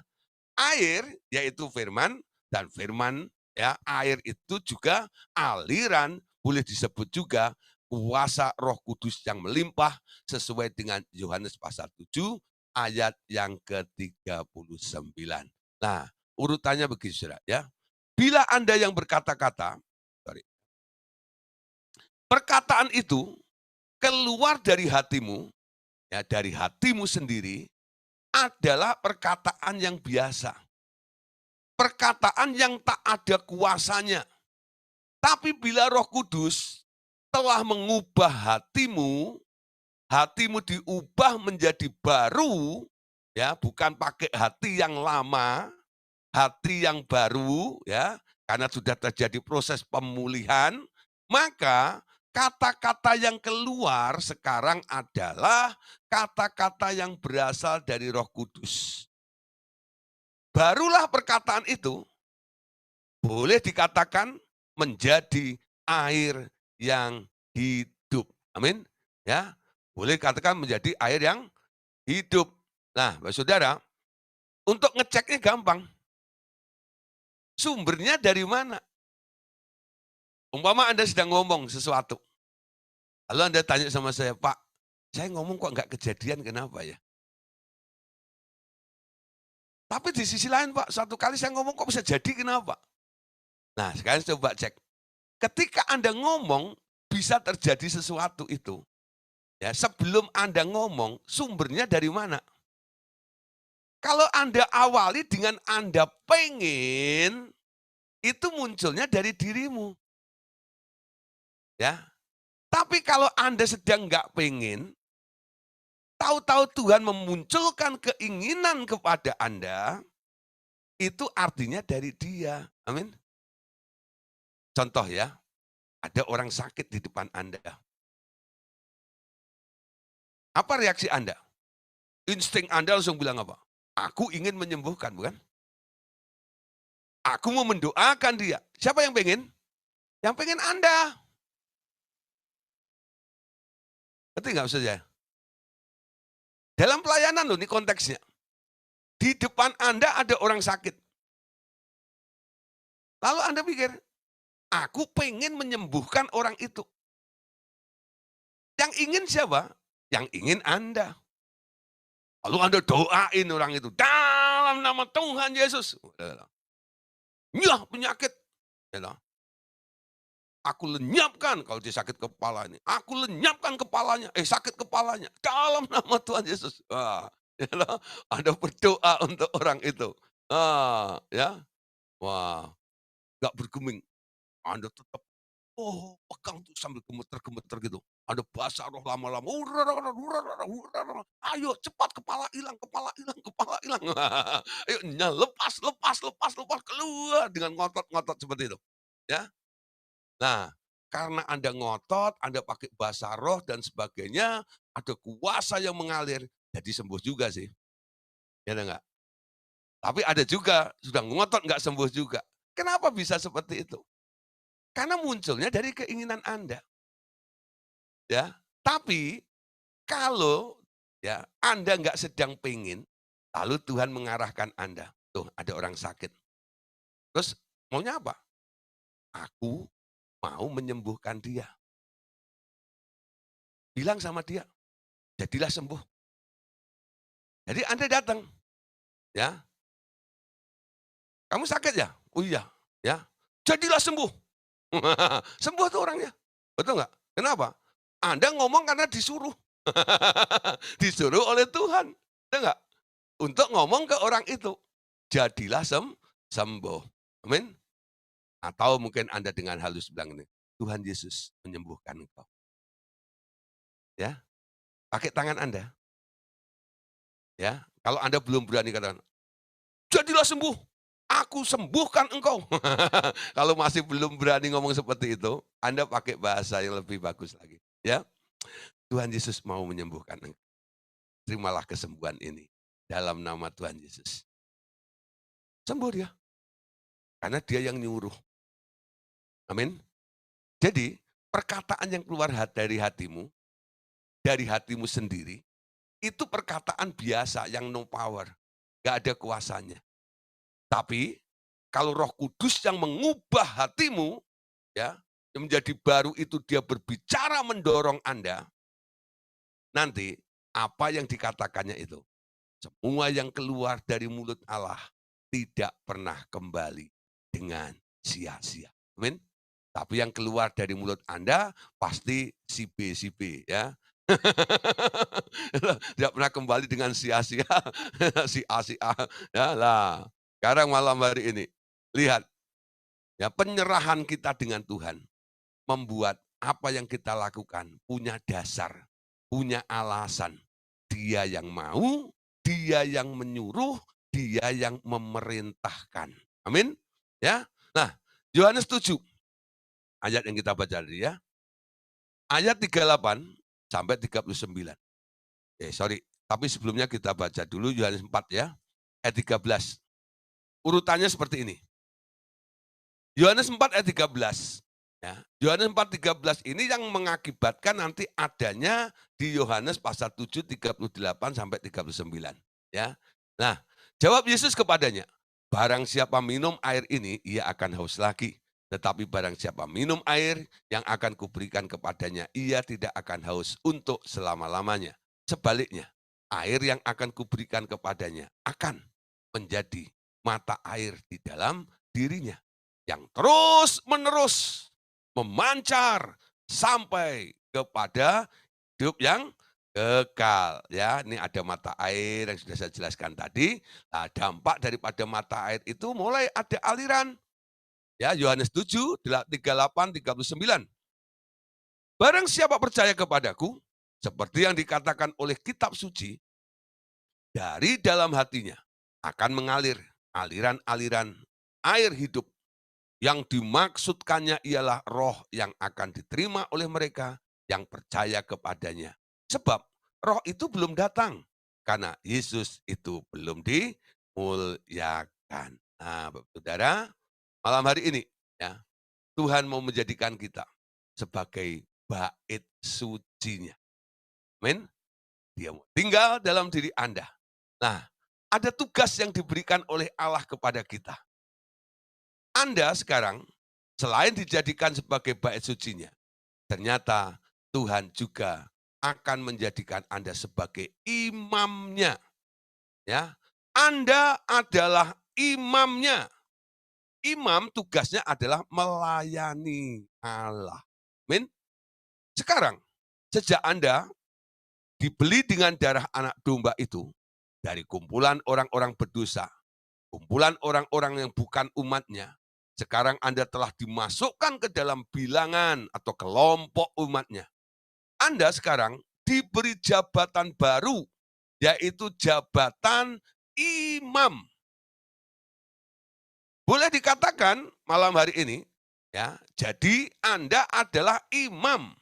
air yaitu firman, dan firman ya air itu juga aliran, boleh disebut juga kuasa Roh Kudus yang melimpah sesuai dengan Yohanes pasal 7 ayat yang ke-39. Nah, urutannya begitu Saudara ya. Bila Anda yang berkata-kata, perkataan itu keluar dari hatimu, ya dari hatimu sendiri, adalah perkataan yang biasa. Perkataan yang tak ada kuasanya. Tapi bila Roh Kudus telah mengubah hatimu, hatimu diubah menjadi baru, ya bukan pakai hati yang lama, hati yang baru, ya Karena sudah terjadi proses pemulihan, maka kata-kata yang keluar sekarang adalah kata-kata yang berasal dari Roh Kudus. Barulah perkataan itu boleh dikatakan menjadi air yang hidup. Amin. Ya, boleh katakan menjadi air yang hidup. Nah, Bapak Saudara, untuk ngeceknya gampang. Sumbernya dari mana? Umpama Anda sedang ngomong sesuatu. Lalu Anda tanya sama saya, Pak, saya ngomong kok nggak kejadian, kenapa ya? Tapi di sisi lain Pak, satu kali saya ngomong kok bisa jadi, kenapa? Nah, sekarang coba cek. Ketika Anda ngomong, bisa terjadi sesuatu itu. Ya, sebelum Anda ngomong, sumbernya dari mana? Kalau Anda awali dengan Anda pengen, itu munculnya dari dirimu. Ya, tapi kalau Anda sedang nggak pengen, tahu-tahu Tuhan memunculkan keinginan kepada Anda, itu artinya dari Dia. Amin. Contoh ya, ada orang sakit di depan Anda. Apa reaksi Anda? Insting Anda langsung bilang apa? Aku ingin menyembuhkan, bukan? Aku mau mendoakan dia. Siapa yang pengen? Yang pengen Anda. Ngerti nggak maksud saya? Dalam pelayanan loh, ini konteksnya. Di depan Anda ada orang sakit. Lalu Anda pikir, aku pengen menyembuhkan orang itu. Yang ingin siapa? Yang ingin Anda. Lalu Anda doain orang itu. Dalam nama Tuhan Yesus. Ya penyakit. Aku lenyapkan kalau dia sakit kepala ini. Aku lenyapkan kepalanya. Sakit kepalanya. Dalam nama Tuhan Yesus. Wah, Anda berdoa untuk orang itu. Ya. Wah, nggak bergeming. Anda tetap, pegang tuh sambil gemeter-gemeter gitu. Ada bahasa roh lama-lama. Ayo cepat kepala hilang, kepala hilang, kepala hilang. Ayo lepas, lepas, lepas, lepas. Keluar dengan ngotot-ngotot seperti itu. Ya. Nah, karena Anda ngotot, Anda pakai bahasa roh dan sebagainya, ada kuasa yang mengalir, jadi sembuh juga sih. Ya enggak? Tapi ada juga, sudah ngotot nggak sembuh juga. Kenapa bisa seperti itu? Karena munculnya dari keinginan Anda. Ya, tapi kalau ya Anda nggak sedang pengen, lalu Tuhan mengarahkan Anda. Tuh, ada orang sakit. Terus maunya apa? Aku mau menyembuhkan dia. Bilang sama dia, jadilah sembuh. Jadi Anda datang, ya. Kamu sakit ya? Oh iya, ya. Jadilah sembuh. Sembuh tuh orangnya. Betul nggak? Kenapa? Anda ngomong karena disuruh. Disuruh oleh Tuhan. Betul nggak? Untuk ngomong ke orang itu. Jadilah sembuh. Amin. Atau mungkin Anda dengan halus bilang ini, Tuhan Yesus menyembuhkan engkau. Ya, pakai tangan Anda. Ya, kalau Anda belum berani katakan, jadilah sembuh. Aku sembuhkan engkau. Kalau masih belum berani ngomong seperti itu, Anda pakai bahasa yang lebih bagus lagi. Ya, Tuhan Yesus mau menyembuhkan engkau. Terimalah kesembuhan ini dalam nama Tuhan Yesus. Sembuh dia. Karena dia yang nyuruh. Amin. Jadi, perkataan yang keluar dari hatimu sendiri, itu perkataan biasa yang no power. Gak ada kuasanya. Tapi, kalau Roh Kudus yang mengubah hatimu, ya, yang menjadi baru itu dia berbicara mendorong Anda, nanti apa yang dikatakannya itu, semua yang keluar dari mulut Allah tidak pernah kembali dengan sia-sia. Amin. Tapi yang keluar dari mulut Anda pasti si B ya. Tidak pernah kembali dengan sia-sia si A. Ya lah. Sekarang malam hari ini lihat ya penyerahan kita dengan Tuhan membuat apa yang kita lakukan punya dasar, punya alasan. Dia yang mau, dia yang menyuruh, dia yang memerintahkan. Amin. Ya. Nah, Yohanes 7, ayat yang kita baca tadi ya. Ayat 38 sampai 39. Sorry, tapi sebelumnya kita baca dulu Yohanes 4 ya, ayat 13. Urutannya seperti ini. Yohanes 4 ayat 13. Ya, Yohanes 4:13 ini yang mengakibatkan nanti adanya di Yohanes pasal 7, 38 sampai 39. Ya. Nah, jawab Yesus kepadanya, barang siapa minum air ini, ia akan haus lagi. Tetapi barang siapa minum air yang akan kuberikan kepadanya, ia tidak akan haus untuk selama-lamanya. Sebaliknya, air yang akan kuberikan kepadanya akan menjadi mata air di dalam dirinya, yang terus-menerus memancar sampai kepada hidup yang kekal. Ya, ini ada mata air yang sudah saya jelaskan tadi. Nah, dampak daripada mata air itu mulai ada aliran. Ya, Yohanes 7, 38, 39. Barang siapa percaya kepadaku, seperti yang dikatakan oleh kitab suci, dari dalam hatinya akan mengalir aliran-aliran air hidup. Yang dimaksudkannya ialah roh yang akan diterima oleh mereka yang percaya kepadanya. Sebab roh itu belum datang, karena Yesus itu belum dimuliakan. Nah, Bapak Saudara, malam hari ini ya, Tuhan mau menjadikan kita sebagai bait sucinya. Amin. Dia mau tinggal dalam diri Anda. Nah, ada tugas yang diberikan oleh Allah kepada kita. Anda sekarang, selain dijadikan sebagai bait sucinya, ternyata Tuhan juga akan menjadikan Anda sebagai imamnya. Ya, Anda adalah imamnya. Imam tugasnya adalah melayani Allah. Amin. Sekarang, sejak Anda dibeli dengan darah anak domba itu, dari kumpulan orang-orang berdosa, kumpulan orang-orang yang bukan umatnya, sekarang Anda telah dimasukkan ke dalam bilangan atau kelompok umatnya. Anda sekarang diberi jabatan baru, yaitu jabatan imam. Boleh dikatakan malam hari ini, ya, jadi Anda adalah imam.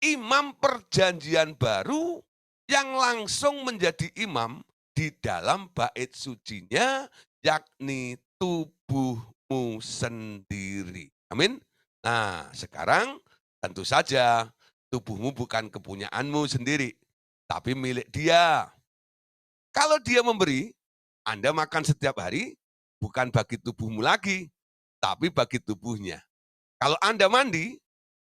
Imam perjanjian baru yang langsung menjadi imam di dalam bait sucinya, yakni tubuhmu sendiri. Amin. Nah, sekarang tentu saja tubuhmu bukan kepunyaanmu sendiri, tapi milik Dia. Kalau Dia memberi, Anda makan setiap hari, bukan bagi tubuhmu lagi, tapi bagi tubuhnya. Kalau Anda mandi,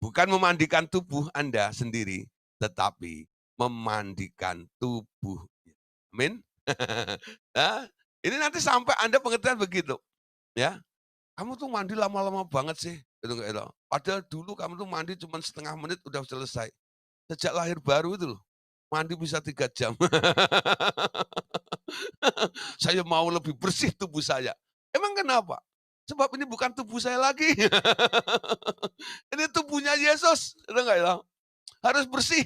bukan memandikan tubuh Anda sendiri, tetapi memandikan tubuhnya. Amin. Nah, ini nanti sampai Anda pengertian begitu. Ya, kamu tuh mandi lama-lama banget sih. Gitu, gitu. Padahal dulu kamu tuh mandi cuma setengah menit udah selesai. Sejak lahir baru itu loh, mandi bisa 3 jam. Saya mau lebih bersih tubuh saya. Emang kenapa? Sebab ini bukan tubuh saya lagi. Ini tubuhnya Yesus. Udah nggak ya? Harus bersih.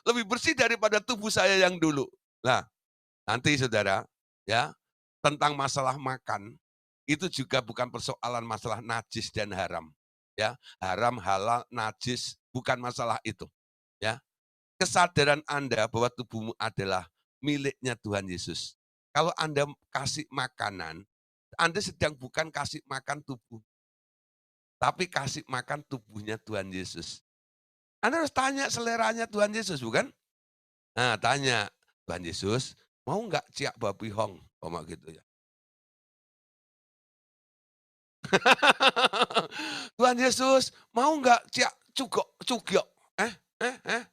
Lebih bersih daripada tubuh saya yang dulu. Nah, nanti saudara, ya, tentang masalah makan, itu juga bukan persoalan masalah najis dan haram. Ya, haram, halal, najis, bukan masalah itu. Ya, kesadaran Anda bahwa tubuhmu adalah miliknya Tuhan Yesus. Kalau Anda kasih makanan, Anda sedang bukan kasih makan tubuh, tapi kasih makan tubuhnya Tuhan Yesus. Anda harus tanya seleranya Tuhan Yesus, bukan? Nah, tanya, Tuhan Yesus, mau nggak ciak babi hong? Ngomong gitu ya. Tuhan Yesus, mau nggak ciak cugyok? Eh, eh?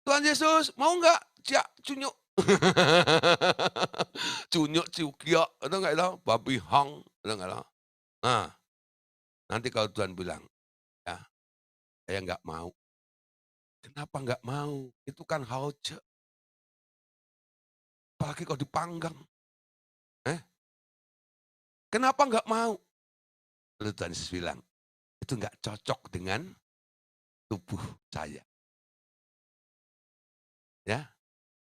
Tuhan Yesus, mau nggak ciak cunyuk? Cunyuk, cugyok, itu nggak tahu, babi hong, itu nggak tahu. Nah, nanti kalau Tuhan bilang, ya, saya nggak mau. Kenapa nggak mau? Itu kan hauce, apalagi kalau dipanggang. Eh, kenapa nggak mau? Lalu Tuhan Yesus bilang, itu nggak cocok dengan tubuh saya. Ya,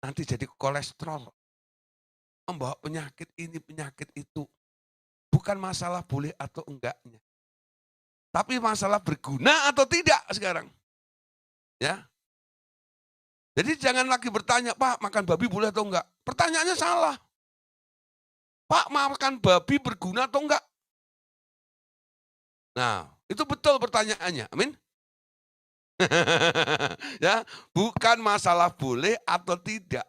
nanti jadi kolesterol, membawa penyakit ini, penyakit itu. bukan masalah boleh atau enggaknya. Tapi masalah berguna atau tidak sekarang. Ya. Jadi jangan lagi bertanya, Pak makan babi boleh atau enggak? Pertanyaannya salah. Pak makan babi berguna atau enggak? Nah, itu betul pertanyaannya. Amin. Ya, bukan masalah boleh atau tidak.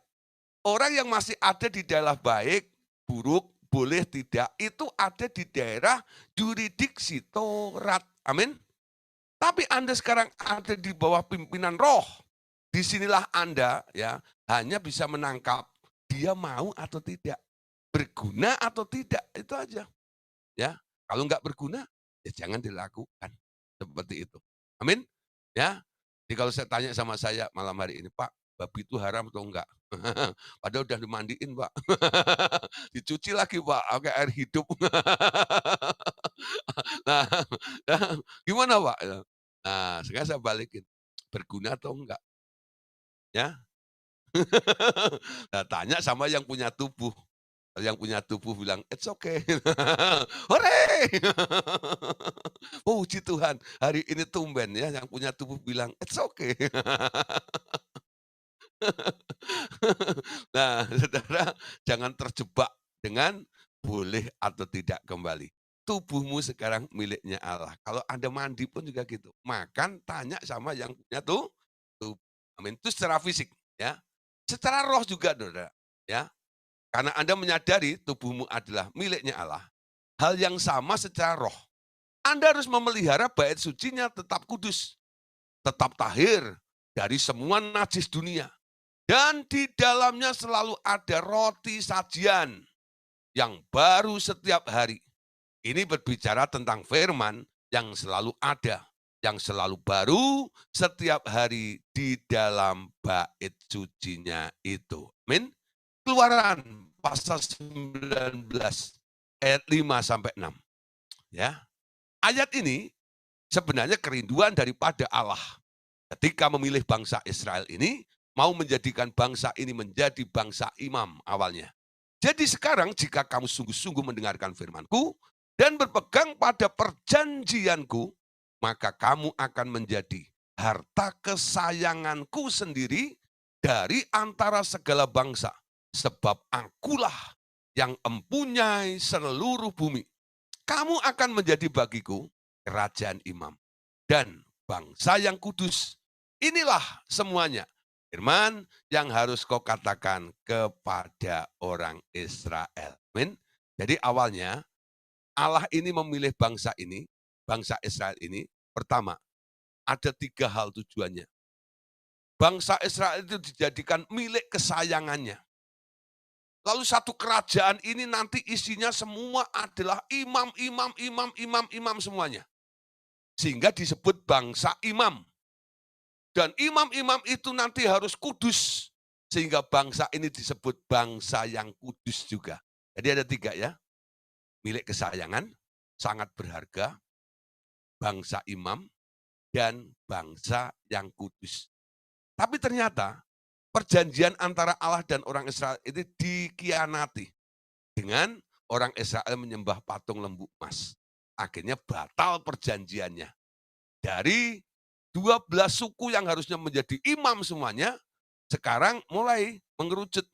Orang yang masih ada di daerah baik, buruk, boleh tidak, itu ada di daerah yuridiksi Taurat. Amin. Tapi Anda sekarang ada di bawah pimpinan Roh. Disinilah Anda ya hanya bisa menangkap dia mau atau tidak, berguna atau tidak, itu aja. Ya, kalau nggak berguna, ya jangan dilakukan seperti itu. Amin. Ya. Jadi kalau saya tanya sama saya malam hari ini, Pak, babi itu haram atau enggak? Padahal udah dimandiin, Pak. Dicuci lagi, Pak, pakai air hidup. Nah, gimana, Pak? Nah, sekarang saya balikin, berguna atau enggak? Ya. Nah, tanya sama yang punya tubuh. Kalau yang punya tubuh bilang, "It's okay." Hore! Oh, puji Tuhan, hari ini tumben ya yang punya tubuh bilang, "It's okay." Nah, saudara, jangan terjebak dengan boleh atau tidak kembali. Tubuhmu sekarang miliknya Allah. Kalau Anda mandi pun juga gitu. Makan, tanya sama yang punya tubuh. Amin. Itu secara fisik, ya. Secara roh juga, saudara. Ya. Karena Anda menyadari tubuhmu adalah miliknya Allah. Hal yang sama secara roh. Anda harus memelihara bait sucinya tetap kudus. Tetap tahir dari semua najis dunia. Dan di dalamnya selalu ada roti sajian yang baru setiap hari. Ini berbicara tentang firman yang selalu ada, yang selalu baru setiap hari di dalam bait sucinya itu. Amin. Keluaran pasal 19 ayat 5 sampai 6. Ya. Ayat ini sebenarnya kerinduan daripada Allah ketika memilih bangsa Israel ini, mau menjadikan bangsa ini menjadi bangsa imam awalnya. Jadi sekarang jika kamu sungguh-sungguh mendengarkan firman-Ku dan berpegang pada perjanjian-Ku, maka kamu akan menjadi harta kesayangan-Ku sendiri dari antara segala bangsa. Sebab akulah yang mempunyai seluruh bumi. Kamu akan menjadi bagiku kerajaan imam dan bangsa yang kudus. Inilah semuanya firman yang harus kau katakan kepada orang Israel. Amin. Jadi awalnya Allah ini memilih bangsa ini, bangsa Israel ini. Pertama, ada 3 hal tujuannya. Bangsa Israel itu dijadikan milik kesayangannya. Lalu satu kerajaan ini nanti isinya semua adalah imam semuanya. Sehingga disebut bangsa imam. Dan imam-imam itu nanti harus kudus. Sehingga bangsa ini disebut bangsa yang kudus juga. Jadi ada 3 ya. Milik kesayangan, sangat berharga, bangsa imam, dan bangsa yang kudus. Tapi ternyata perjanjian antara Allah dan orang Israel itu dikhianati. Dengan orang Israel menyembah patung lembu emas. Akhirnya batal perjanjiannya. Dari 12 suku yang harusnya menjadi imam semuanya, sekarang mulai mengerucut.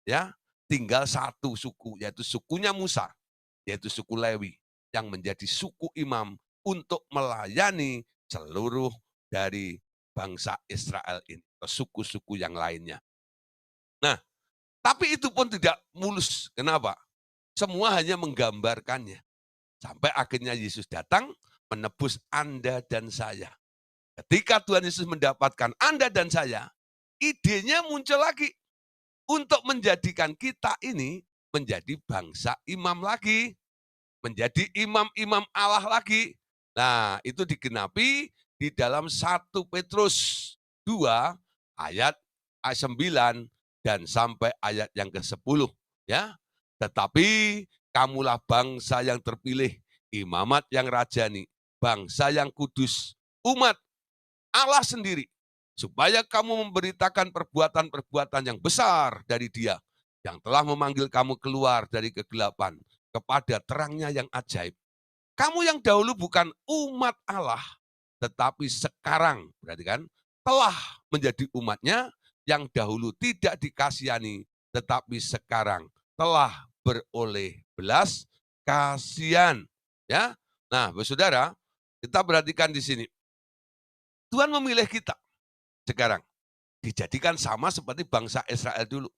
Ya, tinggal 1 suku, yaitu sukunya Musa, yaitu suku Lewi, yang menjadi suku imam untuk melayani seluruh dari bangsa Israel ini, suku-suku yang lainnya. Nah, tapi itu pun tidak mulus. Kenapa? Semua hanya menggambarkannya. Sampai akhirnya Yesus datang menebus Anda dan saya. Ketika Tuhan Yesus mendapatkan Anda dan saya, idenya muncul lagi untuk menjadikan kita ini menjadi bangsa imam lagi. Menjadi imam-imam Allah lagi. Nah, itu digenapi di dalam 1 Petrus 2 ayat 9 dan sampai ayat yang ke-10. Ya. Tetapi kamulah bangsa yang terpilih, imamat yang rajani, bangsa yang kudus, umat Allah sendiri, supaya kamu memberitakan perbuatan-perbuatan yang besar dari Dia, yang telah memanggil kamu keluar dari kegelapan kepada terangnya yang ajaib. Kamu yang dahulu bukan umat Allah, tetapi sekarang, berarti kan, telah menjadi umatnya, yang dahulu tidak dikasihani, tetapi sekarang telah beroleh belas kasihan. Ya, nah, saudara, kita perhatikan di sini. Tuhan memilih kita sekarang dijadikan sama seperti bangsa Israel dulu.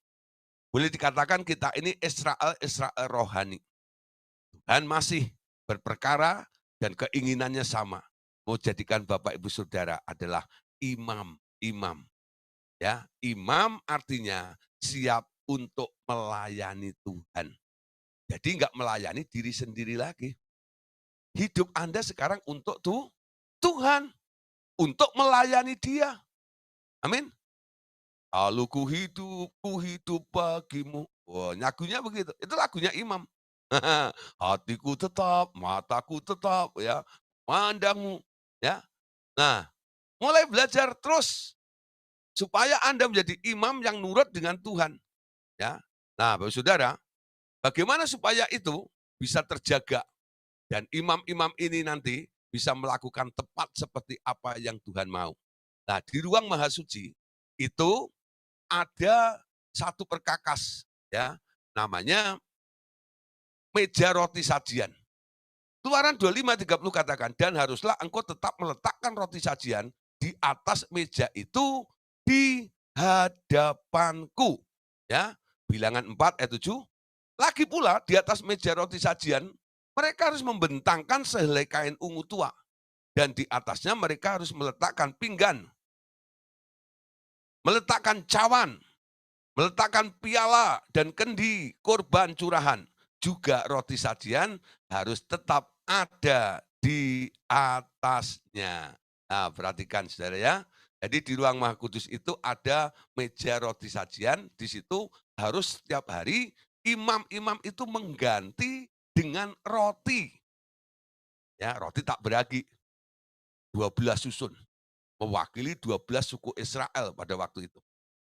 Boleh dikatakan kita ini Israel rohani. Tuhan masih berperkara dan keinginannya sama. Mau jadikan Bapak Ibu Saudara adalah imam-imam. Ya, imam artinya siap untuk melayani Tuhan. Jadi enggak melayani diri sendiri lagi. Hidup Anda sekarang untuk Tuhan, untuk melayani Dia. Amin. Kalau ku hidup bagimu. Wah, lagunya begitu. Itu lagunya imam. Hatiku tetap, mataku tetap, ya, mandangmu, ya. Nah, mulai belajar terus supaya Anda menjadi imam yang nurut dengan Tuhan, ya. Nah, Bapak Saudara, bagaimana supaya itu bisa terjaga dan imam-imam ini nanti bisa melakukan tepat seperti apa yang Tuhan mau. Nah, di ruang Mahasuci itu ada satu perkakas, ya, namanya meja roti sajian. Keluaran 25:30 katakan, dan haruslah engkau tetap meletakkan roti sajian di atas meja itu di hadapanku. Ya, Bilangan 4 ayat 7. Lagi pula di atas meja roti sajian, mereka harus membentangkan sehelai kain ungu tua. Dan di atasnya mereka harus meletakkan pinggan, meletakkan cawan, meletakkan piala dan kendi korban curahan. Juga roti sajian harus tetap ada di atasnya. Nah, perhatikan saudara ya. Jadi di ruang Maha Kudus itu ada meja roti sajian. Di situ harus setiap hari imam-imam itu mengganti dengan roti. Ya, roti tak beragi. 12 susun. Mewakili 12 suku Israel pada waktu itu.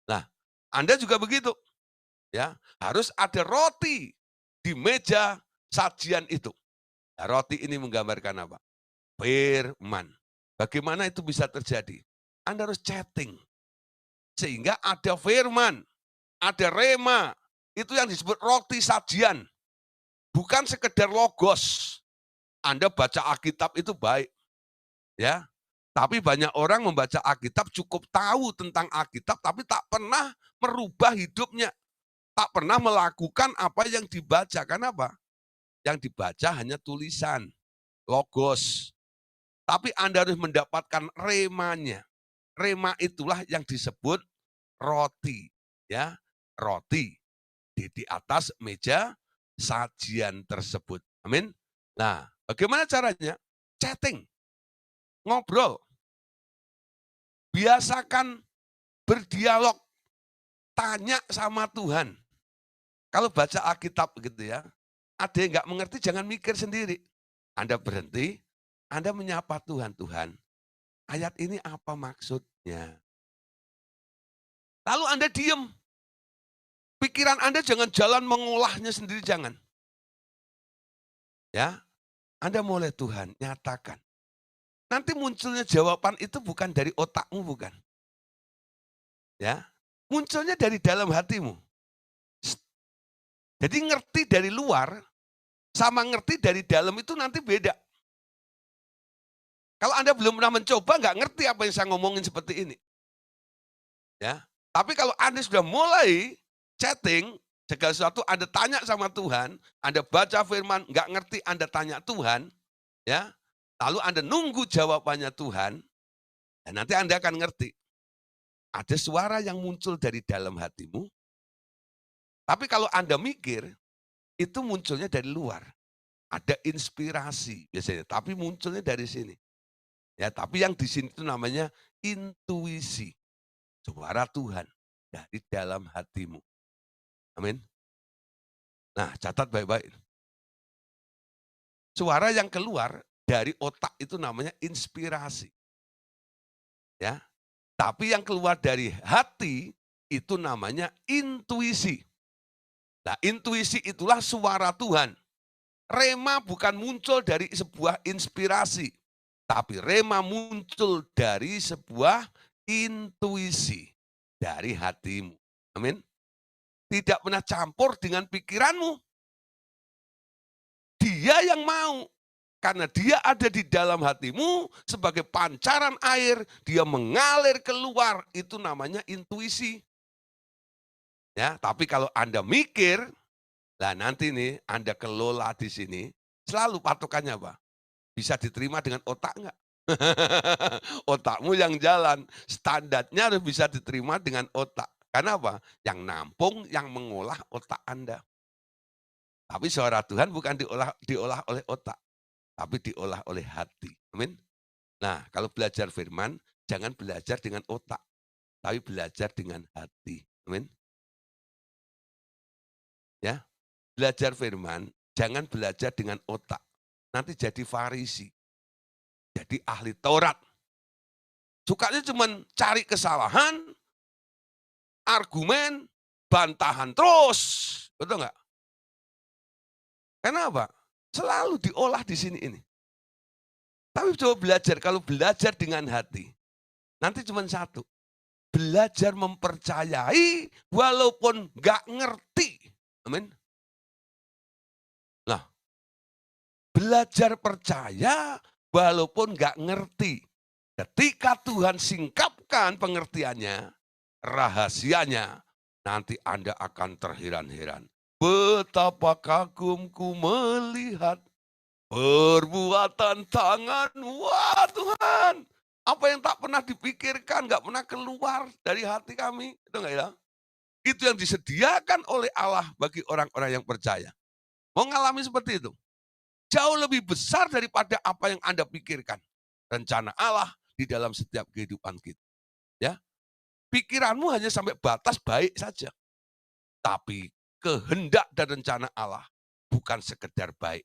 Nah, Anda juga begitu. Ya, harus ada roti di meja sajian itu. Nah, roti ini menggambarkan apa? Firman. Bagaimana itu bisa terjadi? Anda harus chatting. Sehingga ada firman, ada rema. Itu yang disebut roti sajian. Bukan sekedar logos. Anda baca Alkitab itu baik. Ya, tapi banyak orang membaca Alkitab cukup tahu tentang Alkitab, tapi tak pernah merubah hidupnya. Tak pernah melakukan apa yang dibaca. Kenapa? Yang dibaca hanya tulisan, logos. Tapi Anda harus mendapatkan remanya. Rema itulah yang disebut roti. Ya, roti di atas meja sajian tersebut. Amin. Nah, bagaimana caranya? Chatting, ngobrol. Biasakan berdialog, tanya sama Tuhan. Kalau baca Alkitab gitu ya, ada yang nggak mengerti jangan mikir sendiri. Anda berhenti, Anda menyapa Tuhan, Tuhan, ayat ini apa maksudnya? Lalu Anda diem. Pikiran Anda jangan jalan mengolahnya sendiri, jangan. Ya, Anda mulai Tuhan, nyatakan. Nanti munculnya jawaban itu bukan dari otakmu, bukan. Ya, munculnya dari dalam hatimu. Jadi ngerti dari luar sama ngerti dari dalam itu nanti beda. Kalau Anda belum pernah mencoba, nggak ngerti apa yang saya ngomongin seperti ini. Ya, tapi kalau Anda sudah mulai chatting, segala sesuatu Anda tanya sama Tuhan, Anda baca firman, nggak ngerti Anda tanya Tuhan, ya, lalu Anda nunggu jawabannya Tuhan, dan nanti Anda akan ngerti. Ada suara yang muncul dari dalam hatimu, tapi kalau Anda mikir, itu munculnya dari luar. Ada inspirasi biasanya, tapi munculnya dari sini. Ya, tapi yang di sini itu namanya intuisi. Suara Tuhan dari dalam hatimu. Amin. Nah, catat baik-baik. Suara yang keluar dari otak itu namanya inspirasi. Ya. Tapi yang keluar dari hati itu namanya intuisi. Nah, intuisi itulah suara Tuhan. Rema bukan muncul dari sebuah inspirasi, tapi rema muncul dari sebuah intuisi dari hatimu. Amin. Tidak pernah campur dengan pikiranmu. Dia yang mau. Karena dia ada di dalam hatimu sebagai pancaran air, dia mengalir keluar, itu namanya intuisi. Ya, tapi kalau Anda mikir, lah nanti nih Anda kelola di sini, selalu patokannya apa? Bisa diterima dengan otak enggak? Otakmu yang jalan, standarnya harus bisa diterima dengan otak. Karena apa? Yang nampung, yang mengolah otak Anda. Tapi suara Tuhan bukan diolah oleh otak, tapi diolah oleh hati. Amin. Nah, kalau belajar firman, jangan belajar dengan otak, tapi belajar dengan hati. Amin. Ya, belajar firman, jangan belajar dengan otak. Nanti jadi Farisi, jadi ahli Taurat. Sukanya cuma cari kesalahan, argumen, bantahan terus. Betul nggak? Kenapa? Selalu diolah di sini ini. Tapi coba belajar, kalau belajar dengan hati, nanti cuma satu. Belajar mempercayai walaupun nggak ngerti. Amin. Nah, belajar percaya walaupun nggak ngerti. Ketika Tuhan singkapkan pengertiannya, rahasianya, nanti Anda akan terheran-heran. Betapa kagumku melihat perbuatan tangan. Wah Tuhan, apa yang tak pernah dipikirkan, nggak pernah keluar dari hati kami. Itu enggak ya? Itu yang disediakan oleh Allah bagi orang-orang yang percaya. Mau ngalami seperti itu? Jauh lebih besar daripada apa yang Anda pikirkan. Rencana Allah di dalam setiap kehidupan kita. Ya, pikiranmu hanya sampai batas baik saja. Tapi kehendak dan rencana Allah bukan sekedar baik,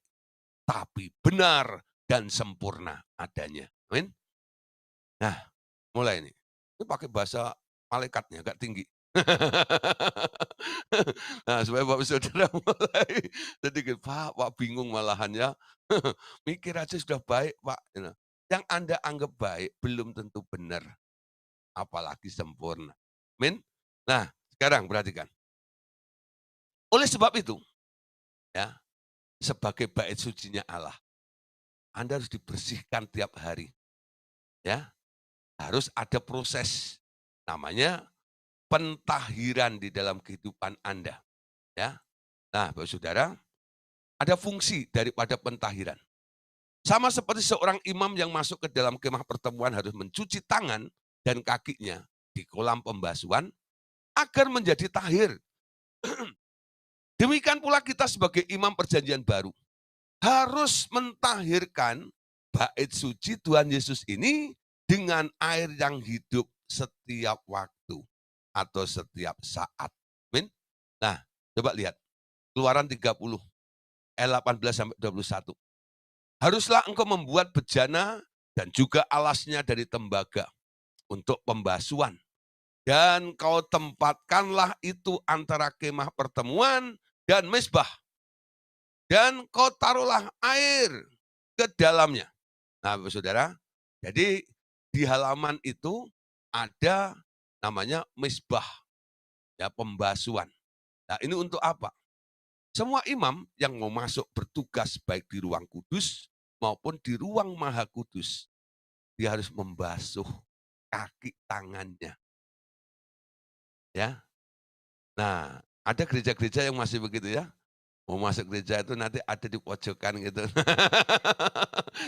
tapi benar dan sempurna adanya. Amin. Nah, mulai nih. Ini pakai bahasa malaikatnya agak tinggi. Nah, supaya Bapak Saudara mulai sedikit, Pak bingung malahan ya. Mikir aja sudah baik, Pak. Yang Anda anggap baik belum tentu benar, apalagi sempurna. Amin. Nah, sekarang perhatikan. Oleh sebab itu, ya, sebagai bait sucinya Allah, Anda harus dibersihkan tiap hari. Ya, harus ada proses namanya pentahiran di dalam kehidupan Anda. Ya. Nah, Bapak Saudara, ada fungsi daripada pentahiran. Sama seperti seorang imam yang masuk ke dalam kemah pertemuan harus mencuci tangan dan kakinya di kolam pembasuhan agar menjadi tahir. Demikian pula kita sebagai imam perjanjian baru harus mentahirkan bait suci Tuhan Yesus ini dengan air yang hidup setiap waktu atau setiap saat. Amin. Nah, coba lihat. Keluaran 30 ayat 18 sampai 21. Haruslah engkau membuat bejana dan juga alasnya dari tembaga untuk pembasuhan. Dan kau tempatkanlah itu antara kemah pertemuan dan mezbah. Dan kau taruhlah air ke dalamnya. Nah, Bapak Saudara, jadi di halaman itu ada namanya mezbah, ya pembasuhan. Nah, ini untuk apa? Semua imam yang mau masuk bertugas baik di ruang kudus maupun di ruang maha kudus, dia harus membasuh kaki tangannya. Ya. Nah, ada gereja-gereja yang masih begitu ya. Mau masuk gereja itu nanti ada di pojokan gitu.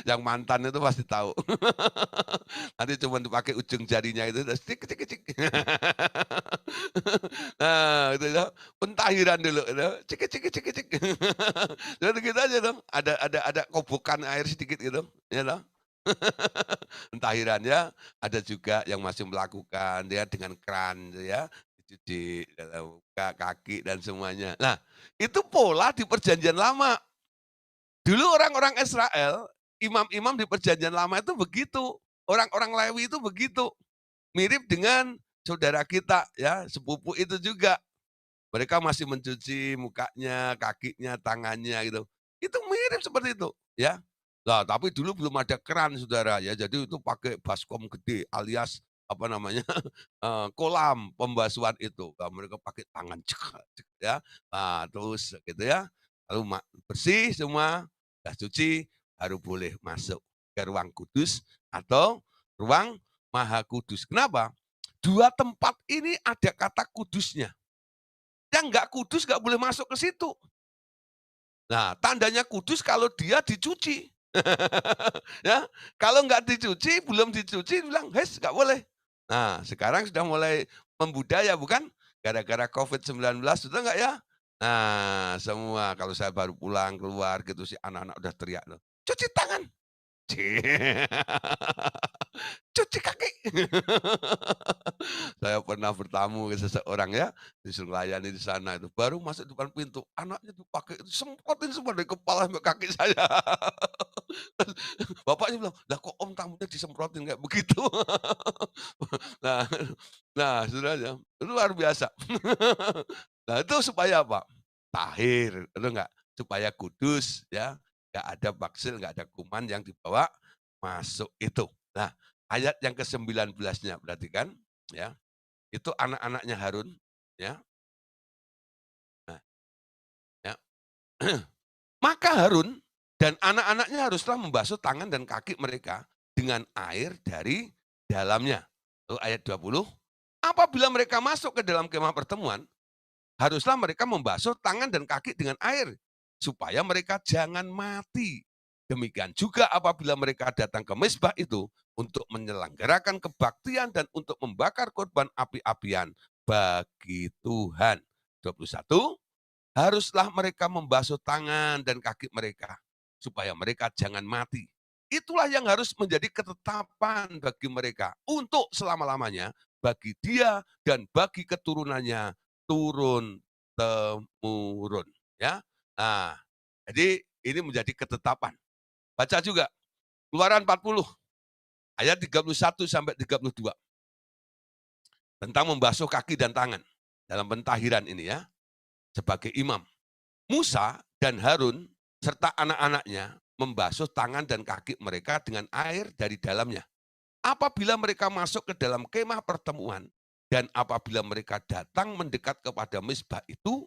Yang mantan itu pasti tahu. Nanti cuma dipakai ujung jarinya itu, cik, cik, cik. Nah, itu ya, pentahiran dulu, cik, cik, cik, cik. Dan gitu aja dong, ada kobokan air sedikit gitu, ya dong. Pentahirannya ada juga yang masih melakukan dia dengan kran ya, dicuci muka, kaki dan semuanya. Nah, itu pola di perjanjian lama. Dulu orang-orang Israel, imam-imam di perjanjian lama itu begitu. Orang-orang Lewi itu begitu. Mirip dengan saudara kita ya, sepupu itu juga. Mereka masih mencuci mukanya, kakinya, tangannya gitu. Itu mirip seperti itu, ya. Nah, tapi dulu belum ada keran Saudara ya, jadi itu pakai baskom gede alias apa namanya, kolam pembasuhan itu. Nah, mereka pakai tangan ya. Nah, terus gitu ya, lalu bersih semua, udah cuci, baru boleh masuk ke ruang kudus atau ruang maha kudus. Kenapa? 2 tempat ini ada kata kudusnya. Yang nggak kudus nggak boleh masuk ke situ. Nah, tandanya kudus kalau dia dicuci. Ya, kalau nggak dicuci, belum dicuci, bilang, "Hes, nggak boleh." Nah, sekarang sudah mulai membudaya, bukan? Gara-gara COVID-19, sudah nggak ya? Nah, semua kalau saya baru pulang keluar gitu, si anak-anak udah teriak loh, "Cuci tangan!" Cuci kaki. Saya pernah bertamu ke seseorang ya, disuruh layani di sana itu, baru masuk depan pintu, anaknya tuh pakai semprotin semua dari kepala sampai kaki saya. Bapaknya bilang, "Lah kok om tamunya disemprotin kayak begitu?" Nah nah saudara, luar biasa. Nah itu supaya apa? Tahir, betul nggak? Supaya kudus ya, nggak ada baksil, nggak ada kuman yang dibawa masuk itu. Nah, ayat yang ke-19-nya berarti kan, ya, itu anak-anaknya Harun, ya. Nah, ya. Maka Harun dan anak-anaknya haruslah membasuh tangan dan kaki mereka dengan air dari dalamnya. Lalu ayat 20, apabila mereka masuk ke dalam kemah pertemuan, haruslah mereka membasuh tangan dan kaki dengan air, supaya mereka jangan mati. Demikian juga apabila mereka datang ke mezbah itu untuk menyelenggarakan kebaktian dan untuk membakar korban api-apian bagi Tuhan. 21, haruslah mereka membasuh tangan dan kaki mereka, supaya mereka jangan mati. Itulah yang harus menjadi ketetapan bagi mereka untuk selama-lamanya, bagi dia dan bagi keturunannya turun temurun. Ya, nah, jadi ini menjadi ketetapan. Baca juga Keluaran 40 ayat 31 sampai 32 tentang membasuh kaki dan tangan dalam pentahiran ini ya sebagai imam. Musa dan Harun serta anak-anaknya membasuh tangan dan kaki mereka dengan air dari dalamnya. Apabila mereka masuk ke dalam kemah pertemuan dan apabila mereka datang mendekat kepada mezbah itu,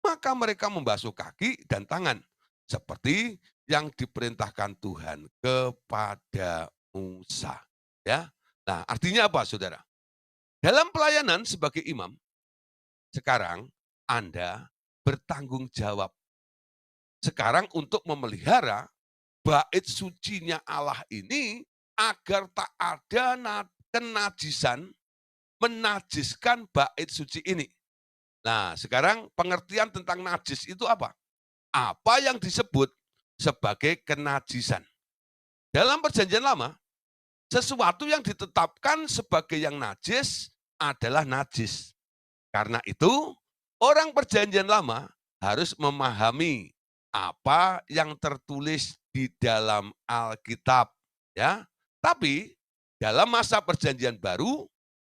maka mereka membasuh kaki dan tangan seperti yang diperintahkan Tuhan kepada Musa. Ya. Nah, artinya apa, Saudara? Dalam pelayanan sebagai imam, sekarang Anda bertanggung jawab sekarang untuk memelihara bait sucinya Allah ini agar tak ada kenajisan menajiskan bait suci ini. Nah, sekarang pengertian tentang najis itu apa? Apa yang disebut sebagai kenajisan. Dalam perjanjian lama, sesuatu yang ditetapkan sebagai yang najis adalah najis. Karena itu, orang perjanjian lama harus memahami apa yang tertulis di dalam Alkitab, ya. Tapi dalam masa perjanjian baru,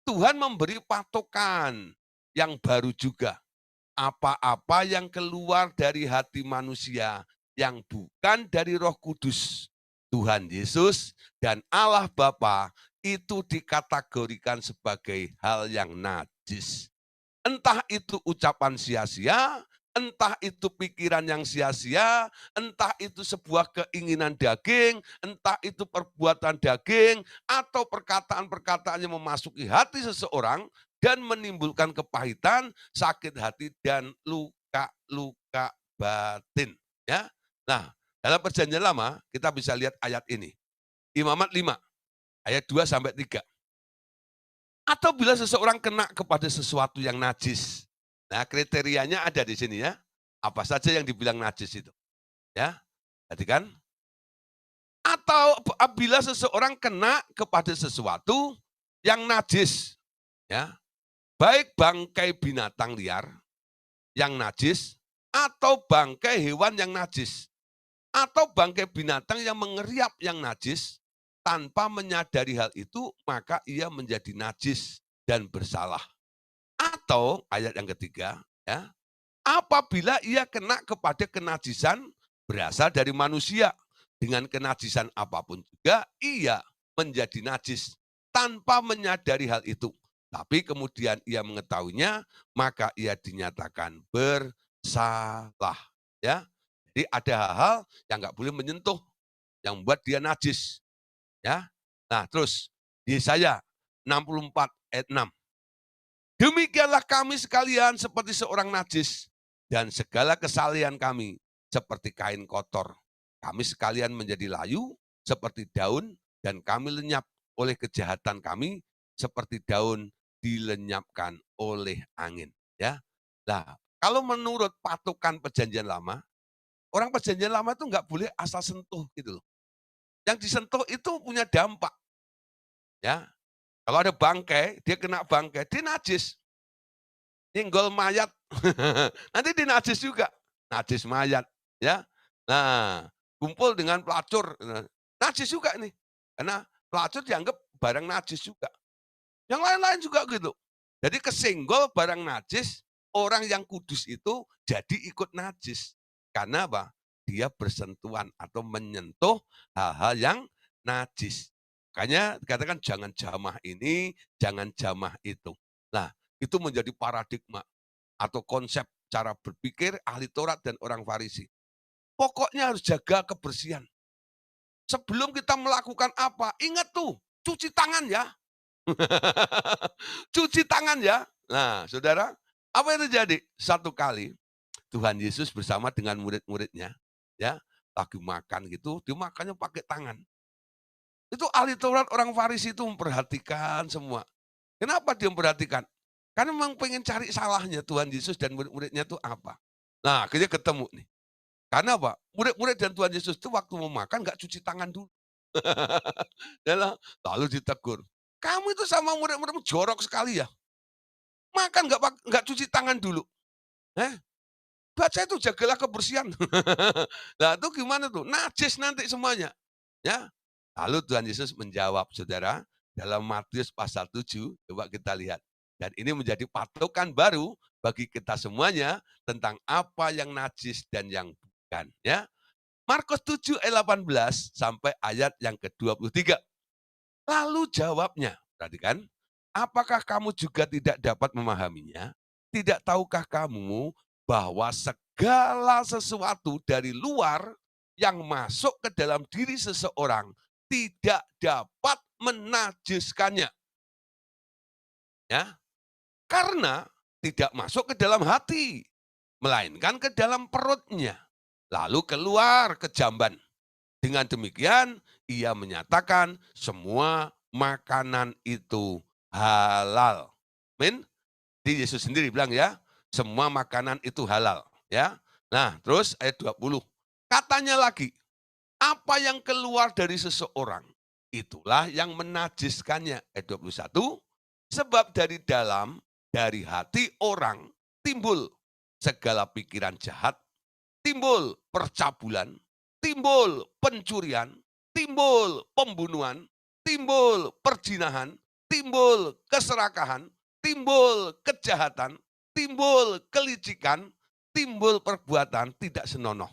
Tuhan memberi patokan yang baru juga. Apa-apa yang keluar dari hati manusia yang bukan dari Roh Kudus, Tuhan Yesus dan Allah Bapa itu dikategorikan sebagai hal yang najis. Entah itu ucapan sia-sia, entah itu pikiran yang sia-sia, entah itu sebuah keinginan daging, entah itu perbuatan daging, atau perkataan-perkataan yang memasuki hati seseorang dan menimbulkan kepahitan, sakit hati, dan luka-luka batin. Ya, nah, dalam perjanjian lama kita bisa lihat ayat ini. Imamat 5, ayat 2 sampai 3. Atau bila seseorang kena kepada sesuatu yang najis. Nah, kriterianya ada di sini ya. Apa saja yang dibilang najis itu. Ya, perhatikan. Atau apabila seseorang kena kepada sesuatu yang najis. Ya, baik bangkai binatang liar yang najis atau bangkai hewan yang najis. Atau bangkai binatang yang mengeriap yang najis, tanpa menyadari hal itu, maka ia menjadi najis dan bersalah. Atau ayat yang ketiga, ya, apabila ia kena kepada kenajisan berasal dari manusia. Dengan kenajisan apapun juga ia menjadi najis tanpa menyadari hal itu. Tapi kemudian ia mengetahuinya, maka ia dinyatakan bersalah. Ya, jadi ada hal-hal yang nggak boleh menyentuh, yang membuat dia najis. Ya, nah terus Yesaya 64 ayat 6. Demikianlah kami sekalian seperti seorang najis, dan segala kesalahan kami seperti kain kotor. Kami sekalian menjadi layu seperti daun, dan kami lenyap oleh kejahatan kami seperti daun dilenyapkan oleh angin. Ya, nah kalau menurut patokan perjanjian lama, orang perjanjian lama itu nggak boleh asal sentuh gitu loh. Yang disentuh itu punya dampak. Ya, kalau ada bangkai, dia kena bangkai, dia najis. Nyenggol mayat, nanti dia najis juga, najis mayat, ya. Nah, kumpul dengan pelacur, najis juga nih, karena pelacur dianggap barang najis juga. Yang lain-lain juga gitu. Jadi kesenggol barang najis, orang yang kudus itu jadi ikut najis. Karena apa? Dia bersentuhan atau menyentuh hal-hal yang najis. Makanya dikatakan jangan jamah ini, jangan jamah itu. Nah, itu menjadi paradigma atau konsep cara berpikir ahli Taurat dan orang Farisi. Pokoknya harus jaga kebersihan. Sebelum kita melakukan apa, ingat tuh, cuci tangan ya. Cuci tangan ya. Nah, saudara, apa yang terjadi? Satu kali Tuhan Yesus bersama dengan murid-muridnya, ya, lagi makan gitu, dia makannya pakai tangan. Itu ahli Taurat orang Farisi itu memperhatikan semua. Kenapa dia memperhatikan? Karena memang pengen cari salahnya Tuhan Yesus dan murid-muridnya itu apa. Nah, akhirnya ketemu nih. Karena apa? Murid-murid dan Tuhan Yesus itu waktu mau makan nggak cuci tangan dulu. Lalu ditegur, kamu itu sama murid-muridmu jorok sekali ya. Makan nggak cuci tangan dulu. Eh, baca itu jagalah kebersihan. Nah itu gimana tuh? Najis nanti semuanya. Ya. Lalu Tuhan Yesus menjawab, saudara, dalam Matius pasal 7, coba kita lihat. Dan ini menjadi patokan baru bagi kita semuanya tentang apa yang najis dan yang bukan. Ya. Markus 7 ayat 18 sampai ayat yang ke-23. Lalu jawabnya, perhatikan, apakah kamu juga tidak dapat memahaminya? Tidak tahukah kamu bahwa segala sesuatu dari luar yang masuk ke dalam diri seseorang tidak dapat menajiskannya? Ya, karena tidak masuk ke dalam hati, melainkan ke dalam perutnya, lalu keluar ke jamban. Dengan demikian, ia menyatakan semua makanan itu halal. Amin. Di Yesus sendiri bilang ya, semua makanan itu halal. Ya. Nah, terus ayat 20. Katanya lagi, apa yang keluar dari seseorang, itulah yang menajiskannya. Ayat 21. Sebab dari dalam, dari hati orang, timbul segala pikiran jahat, timbul percabulan, timbul pencurian, timbul pembunuhan, timbul perjinahan, timbul keserakahan, timbul kejahatan, timbul kelicikan, timbul perbuatan tidak senonoh,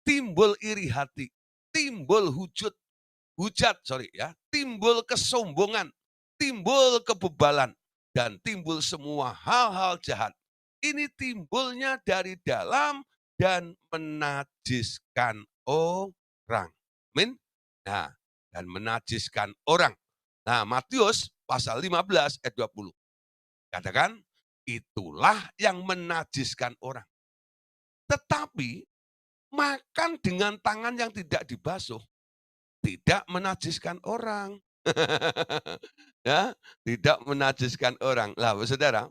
timbul iri hati, timbul timbul kesombongan, timbul kebebalan, dan timbul semua hal-hal jahat. Ini timbulnya dari dalam dan menajiskan orang. Amin. Nah, dan menajiskan orang. Nah, Matius pasal 15 ayat 20. Katakan, itulah yang menajiskan orang. Tetapi makan dengan tangan yang tidak dibasuh tidak menajiskan orang. Ya, tidak menajiskan orang. Lah, saudara,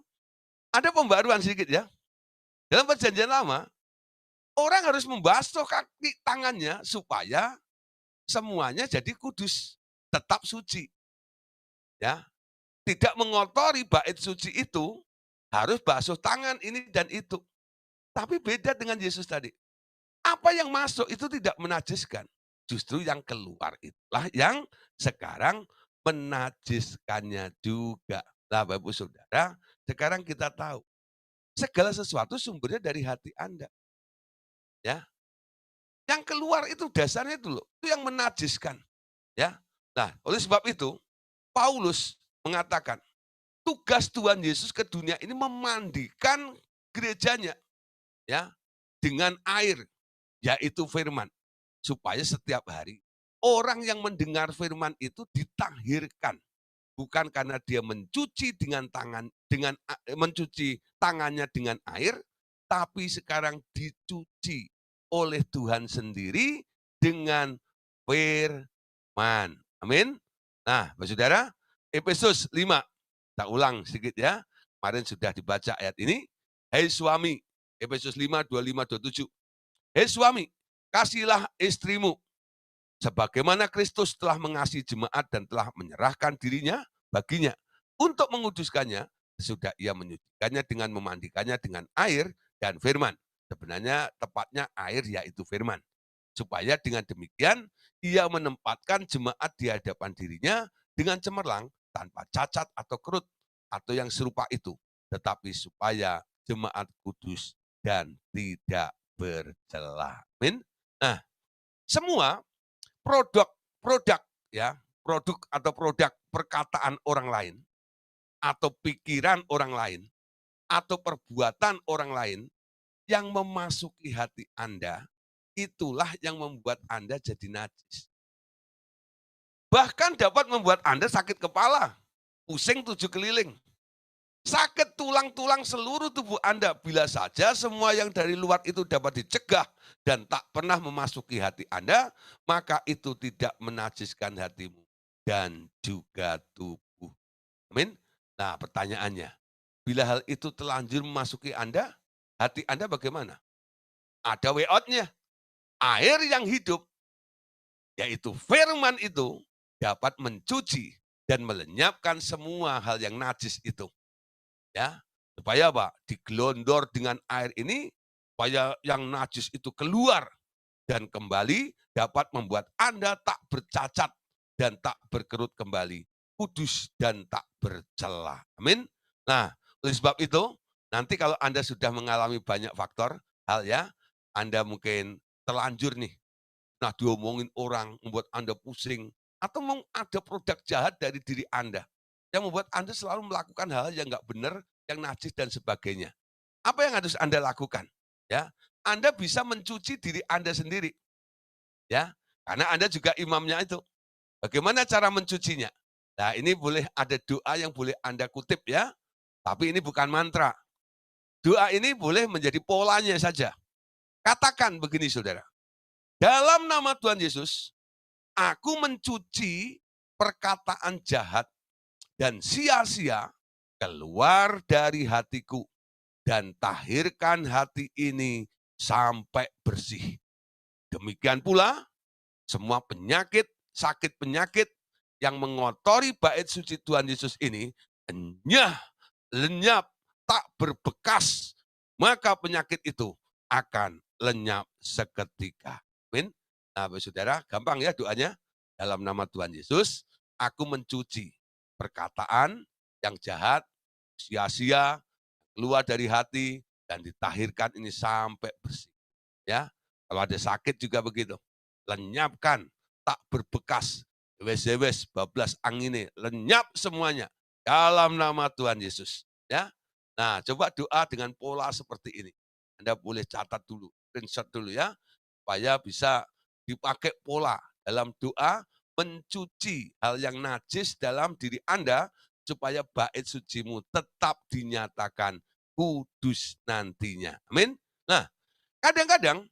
ada pembaruan sedikit ya. Dalam perjanjian lama, orang harus membasuh kaki tangannya supaya semuanya jadi kudus, tetap suci. Ya, tidak mengotori bait suci itu, harus basuh tangan ini dan itu. Tapi beda dengan Yesus tadi. Apa yang masuk itu tidak menajiskan. Justru yang keluar itulah yang sekarang menajiskannya juga. Lah Bapak Saudara, sekarang kita tahu segala sesuatu sumbernya dari hati Anda. Ya, Yang keluar itu dasarnya itu loh, itu yang menajiskan, ya. Nah, oleh sebab itu Paulus mengatakan, tugas Tuhan Yesus ke dunia ini memandikan gerejanya, ya, dengan air, yaitu firman. Supaya setiap hari orang yang mendengar firman itu ditahirkan. Bukan karena dia mencuci dengan tangan mencuci tangannya dengan air, tapi sekarang dicuci oleh Tuhan sendiri dengan firman. Amin. Nah, Bapak Saudara, Efesus 5. Kita ulang sedikit ya. Kemarin sudah dibaca ayat ini. Hei suami, Efesus 5, 25, 27. Hei suami, kasihilah istrimu sebagaimana Kristus telah mengasihi jemaat dan telah menyerahkan dirinya baginya untuk menguduskannya, sesudah ia menyucikannya dengan memandikannya dengan air dan firman. Sebenarnya tepatnya air yaitu firman. Supaya dengan demikian ia menempatkan jemaat di hadapan dirinya dengan cemerlang tanpa cacat atau kerut atau yang serupa itu. Tetapi supaya jemaat kudus dan tidak bercela. Amin. Nah, semua produk ya, produk perkataan orang lain atau pikiran orang lain atau perbuatan orang lain yang memasuki hati Anda, itulah yang membuat Anda jadi najis. Bahkan dapat membuat Anda sakit kepala, pusing 7 keliling, sakit tulang-tulang seluruh tubuh Anda. Bila saja semua yang dari luar itu dapat dicegah dan tak pernah memasuki hati Anda, maka itu tidak menajiskan hatimu dan juga tubuh. Amin. Nah, pertanyaannya, bila hal itu telanjur memasuki Anda, hati Anda bagaimana? Ada way out-nya. Air yang hidup, yaitu firman itu, dapat mencuci dan melenyapkan semua hal yang najis itu. Ya, supaya apa? Digelondor dengan air ini, supaya yang najis itu keluar dan kembali dapat membuat Anda tak bercacat dan tak berkerut kembali, kudus dan tak bercela. Amin. Nah, oleh sebab itu, nanti kalau Anda sudah mengalami banyak faktor, hal ya, Anda mungkin terlanjur nih, nah diomongin orang, membuat Anda pusing, atau ada produk jahat dari diri Anda, yang membuat Anda selalu melakukan hal yang nggak benar, yang najis dan sebagainya. Apa yang harus Anda lakukan? Ya, Anda bisa mencuci diri Anda sendiri. Ya, karena Anda juga imamnya itu. Bagaimana cara mencucinya? Nah, ini boleh ada doa yang boleh Anda kutip ya, tapi ini bukan mantra. Doa ini boleh menjadi polanya saja. Katakan begini saudara, dalam nama Tuhan Yesus, aku mencuci perkataan jahat dan sia-sia keluar dari hatiku dan tahirkan hati ini sampai bersih. Demikian pula semua penyakit, sakit penyakit yang mengotori bait suci Tuhan Yesus ini, enyah, lenyap, tak berbekas, maka penyakit itu akan lenyap seketika. Amin. Nah, saudara, gampang ya doanya. Dalam nama Tuhan Yesus, aku mencuci perkataan yang jahat, sia-sia, keluar dari hati, dan ditahirkan ini sampai bersih. Ya, kalau ada sakit juga begitu. Lenyapkan, tak berbekas. Wes-wes, bablas angine, lenyap semuanya. Dalam nama Tuhan Yesus. Ya, nah coba doa dengan pola seperti ini. Anda boleh catat dulu, screenshot dulu ya. Supaya bisa dipakai pola dalam doa mencuci hal yang najis dalam diri Anda supaya bait sucimu tetap dinyatakan kudus nantinya. Amin. Nah, kadang-kadang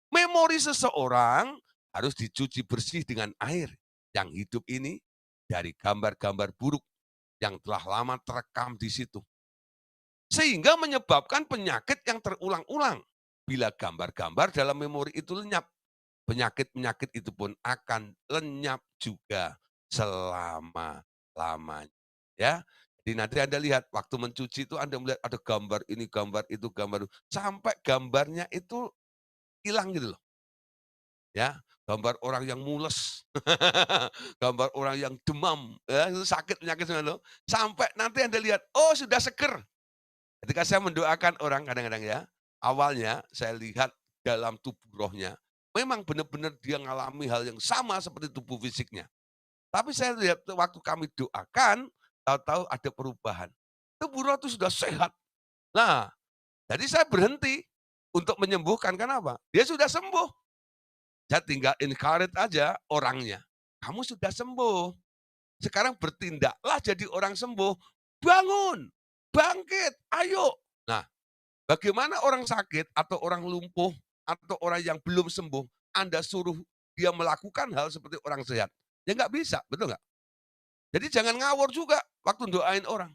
memori seseorang harus dicuci bersih dengan air yang hidup ini dari gambar-gambar buruk yang telah lama terekam di situ. Sehingga menyebabkan penyakit yang terulang-ulang. Bila gambar-gambar dalam memori itu lenyap, penyakit-penyakit itu pun akan lenyap juga selama-lamanya. Ya, jadi nanti Anda lihat waktu mencuci itu Anda melihat ada gambar ini, gambar itu, gambar itu, sampai gambarnya itu hilang gitu loh. Ya, gambar orang yang mules, gambar orang yang demam, ya, itu sakit penyakit semua itu, sampai nanti Anda lihat, oh sudah seger. Ketika saya mendoakan orang kadang-kadang ya, awalnya saya lihat dalam tubuh rohnya, Memang benar-benar dia ngalami hal yang sama seperti tubuh fisiknya. Tapi saya lihat waktu kami doakan, tahu-tahu ada perubahan. Tubuh roh itu sudah sehat. Nah, jadi saya berhenti untuk menyembuhkan, kenapa? Dia sudah sembuh. Saya tinggal encourage aja orangnya. Kamu sudah sembuh. Sekarang bertindaklah jadi orang sembuh. Bangun, bangkit, ayo. Nah, bagaimana orang sakit atau orang lumpuh atau orang yang belum sembuh, Anda suruh dia melakukan hal seperti orang sehat? Ya nggak bisa, betul nggak? Jadi jangan ngawur juga waktu doain orang.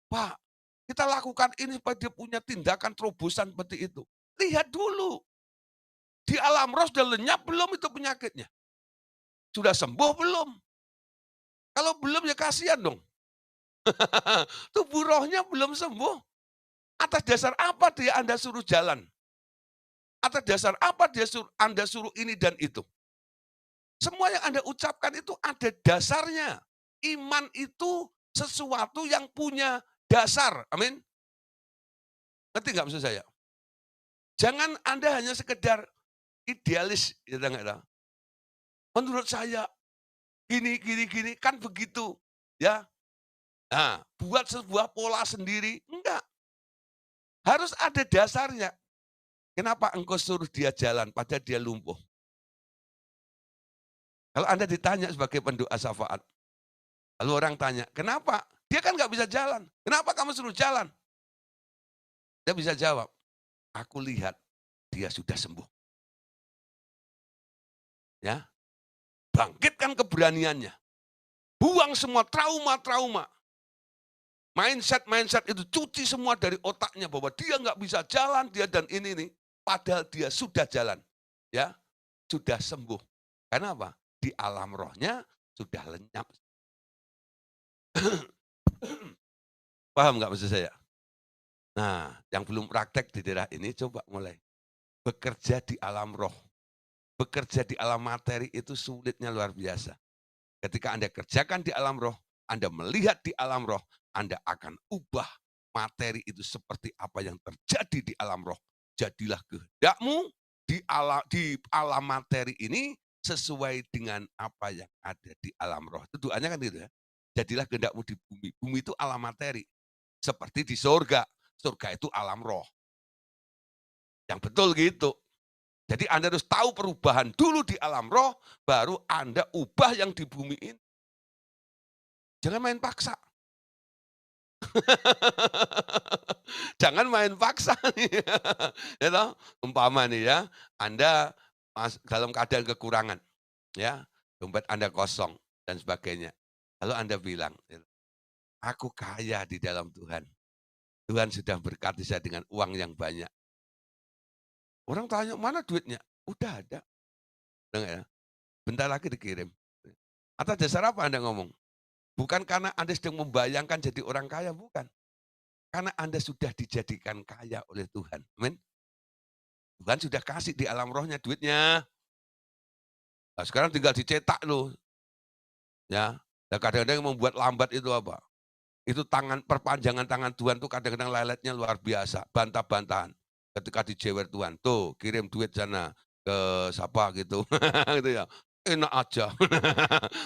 Pak, kita lakukan ini supaya dia punya tindakan terobosan seperti itu. Lihat dulu, di alam roh sudah lenyap belum itu penyakitnya? Sudah sembuh belum? Kalau belum ya kasihan dong. Tubuh rohnya belum sembuh. Atas dasar apa dia Anda suruh jalan? Atas dasar apa Anda suruh ini dan itu? Semua yang Anda ucapkan itu ada dasarnya. Iman itu sesuatu yang punya dasar. Amin. Ngerti nggak maksud saya? Jangan Anda hanya sekedar idealis, ya nggak tahu. Menurut saya gini, gini, gini, kan begitu, ya. Nah, buat sebuah pola sendiri, enggak. Harus ada dasarnya. Kenapa engkau suruh dia jalan padahal dia lumpuh? Kalau Anda ditanya sebagai pendoa syafaat, lalu orang tanya, kenapa? Dia kan nggak bisa jalan. Kenapa kamu suruh jalan? Dia bisa jawab, aku lihat dia sudah sembuh. Ya, bangkitkan keberaniannya. Buang semua trauma-trauma. Mindset-mindset itu cuci semua dari otaknya bahwa dia nggak bisa jalan, dia dan ini nih. Padahal dia sudah jalan. Ya, sudah sembuh. Karena apa? Di alam rohnya sudah lenyap. Paham nggak maksud saya? Nah, yang belum praktek di daerah ini coba mulai. Bekerja di alam roh. Bekerja di alam materi itu sulitnya luar biasa. Ketika Anda kerjakan di alam roh, Anda melihat di alam roh, Anda akan ubah materi itu seperti apa yang terjadi di alam roh. Jadilah kehendakmu di alam materi ini sesuai dengan apa yang ada di alam roh. Itu doanya kan gitu ya. Jadilah kehendakmu di bumi. Bumi itu alam materi. Seperti di surga. Surga itu alam roh. Yang betul gitu. Jadi Anda harus tahu perubahan dulu di alam roh, baru Anda ubah yang di bumi ini. Jangan main paksa. Jangan main paksa nih. Ya toh? Umpama nih ya, Anda dalam keadaan kekurangan, ya, dompet Anda kosong dan sebagainya. Lalu Anda bilang, aku kaya di dalam Tuhan. Tuhan sudah berkati saya dengan uang yang banyak. Orang tanya, mana duitnya? Udah ada. Dengar ya? Bentar lagi dikirim. Atas dasar apa Anda ngomong? Bukan karena Anda sedang membayangkan jadi orang kaya, bukan. Karena Anda sudah dijadikan kaya oleh Tuhan. Amin. Tuhan sudah kasih di alam rohnya duitnya. Nah, sekarang tinggal dicetak loh. Ya. Nah, kadang-kadang yang membuat lambat itu apa? Itu perpanjangan tangan Tuhan tuh kadang-kadang leletnya luar biasa, bantah-bantahan. Ketika dijewer Tuhan, tuh kirim duit sana ke siapa gitu, gitu ya. Enak aja.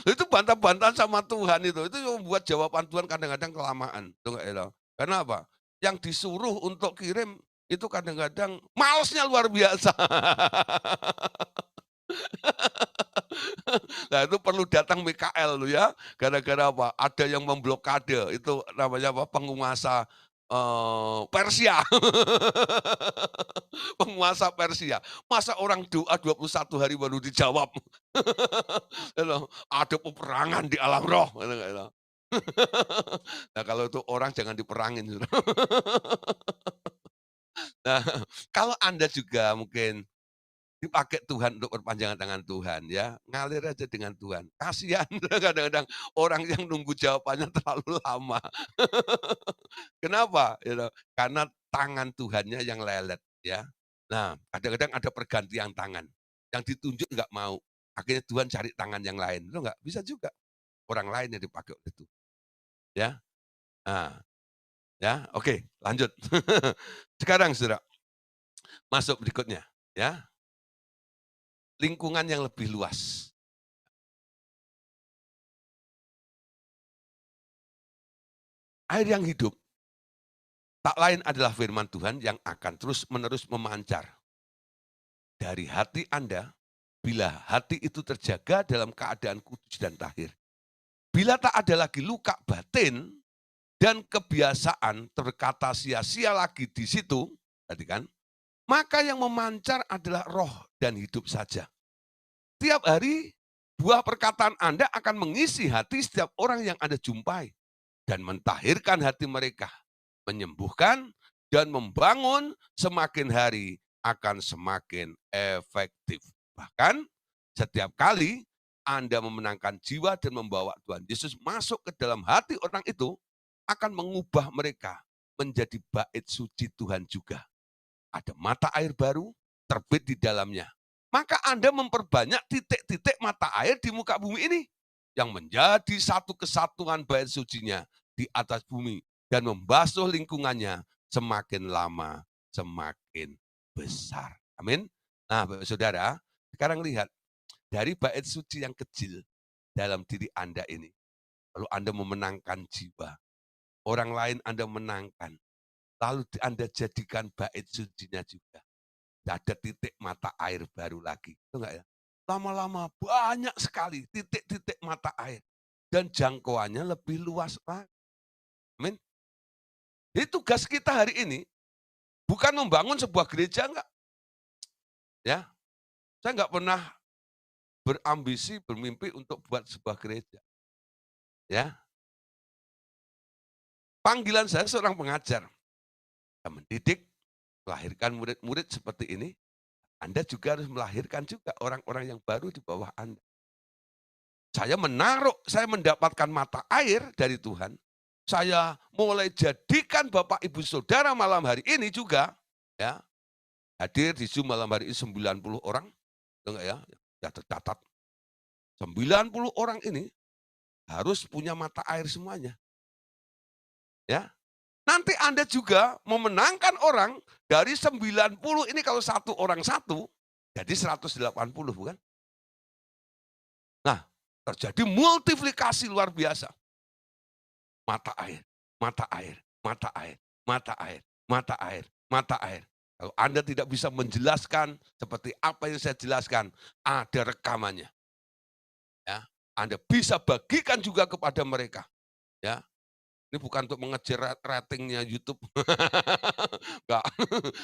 Itu bantah-bantahan sama Tuhan itu yang membuat jawaban Tuhan kadang-kadang kelamaan. Tuh nggak ya? Karena apa? Yang disuruh untuk kirim itu kadang-kadang malesnya luar biasa. Nah, itu perlu datang Mikael loh ya, gara-gara apa, ada yang memblokade, itu namanya apa, penguasa, Persia. Penguasa Persia. Masa orang doa 21 hari baru dijawab. Gitu, ada peperangan di alam roh, gitu gitu. Nah, kalau itu orang jangan diperangin. Nah, kalau Anda juga mungkin dipakai Tuhan untuk perpanjangan tangan Tuhan ya, ngalir aja dengan Tuhan. Kasihan kadang-kadang orang yang nunggu jawabannya terlalu lama. Kenapa? Karena tangan Tuhannya yang lelet ya. Nah, kadang-kadang ada pergantian tangan. Yang ditunjuk nggak mau. Akhirnya Tuhan cari tangan yang lain. Itu nggak bisa juga. Orang lain yang dipakai oleh itu. Ya. Nah, ya, oke, lanjut. Sekarang Saudara, masuk berikutnya, ya. lingkungan yang lebih luas. Air yang hidup, tak lain adalah firman Tuhan yang akan terus-menerus memancar dari hati Anda bila hati itu terjaga dalam keadaan kudus dan tahir. Bila tak ada lagi luka batin dan kebiasaan berkata sia-sia lagi di situ, perhatikan, maka yang memancar adalah roh dan hidup saja. Tiap hari buah perkataan Anda akan mengisi hati setiap orang yang Anda jumpai dan mentahirkan hati mereka, menyembuhkan dan membangun semakin hari akan semakin efektif. Bahkan setiap kali Anda memenangkan jiwa dan membawa Tuhan Yesus masuk ke dalam hati orang itu, akan mengubah mereka menjadi bait suci Tuhan juga. Ada mata air baru terbit di dalamnya. Maka Anda memperbanyak titik-titik mata air di muka bumi ini yang menjadi satu kesatuan bait sucinya di atas bumi dan membasuh lingkungannya semakin lama semakin besar. Amin. Nah, Bapak Saudara, sekarang lihat dari bait suci yang kecil dalam diri Anda ini. Lalu Anda memenangkan jiwa. Orang lain Anda menangkan. Lalu Anda jadikan bait sucinya juga. Ada titik mata air baru lagi. Itu enggak ya? Lama-lama banyak sekali titik-titik mata air. Dan jangkauannya lebih luas lagi. Amin. Jadi tugas kita hari ini bukan membangun sebuah gereja enggak. Ya, saya enggak pernah berambisi, bermimpi untuk buat sebuah gereja. Ya, panggilan saya seorang pengajar. Saya mendidik, melahirkan murid-murid seperti ini. Anda juga harus melahirkan juga orang-orang yang baru di bawah Anda. Saya mendapatkan mata air dari Tuhan. Saya mulai jadikan Bapak Ibu Saudara malam hari ini juga, ya, hadir di Zoom malam hari ini 90 orang, enggak ya, ya tercatat. 90 orang ini harus punya mata air semuanya. Ya. Nanti Anda juga memenangkan orang dari 90 ini kalau satu orang satu, jadi 180 bukan? Nah, terjadi multiplikasi luar biasa. Mata air, mata air, mata air, mata air, mata air, mata air. Kalau Anda tidak bisa menjelaskan seperti apa yang saya jelaskan, ada rekamannya. Ya, Anda bisa bagikan juga kepada mereka. Ya, ini bukan untuk mengejar ratingnya YouTube. Enggak.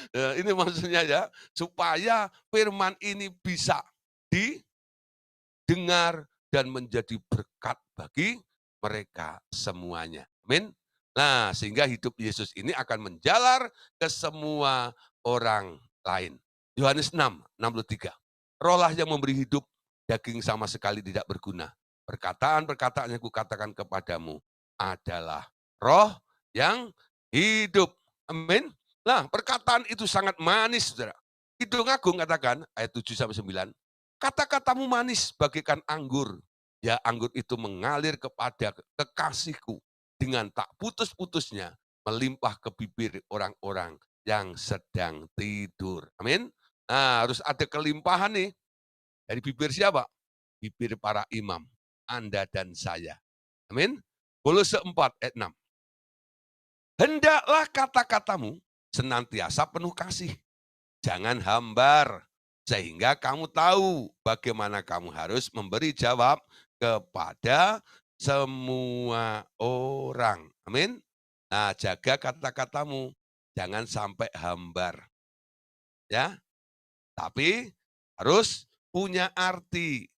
Ya, ini maksudnya ya, supaya firman ini bisa didengar dan menjadi berkat bagi mereka semuanya. Amin. Nah, sehingga hidup Yesus ini akan menjalar ke semua orang lain. Yohanes 6:63. Rohlah yang memberi hidup, daging sama sekali tidak berguna. Perkataan-perkataan yang kukatakan kepadamu adalah roh yang hidup. Amin. Nah, perkataan itu sangat manis, Saudara. Kidung Agung katakan, ayat 7-9, kata-katamu manis bagaikan anggur. Ya, anggur itu mengalir kepada kekasihku dengan tak putus-putusnya melimpah ke bibir orang-orang yang sedang tidur. Amin. Nah, harus ada kelimpahan nih. Dari bibir siapa? Bibir para imam. Anda dan saya. Amin. Kolose 4 ayat 6. Hendaklah kata-katamu senantiasa penuh kasih. Jangan hambar. Sehingga kamu tahu bagaimana kamu harus memberi jawab kepada semua orang. Amin. Nah, jaga kata-katamu. Jangan sampai hambar. Ya, tapi harus punya arti,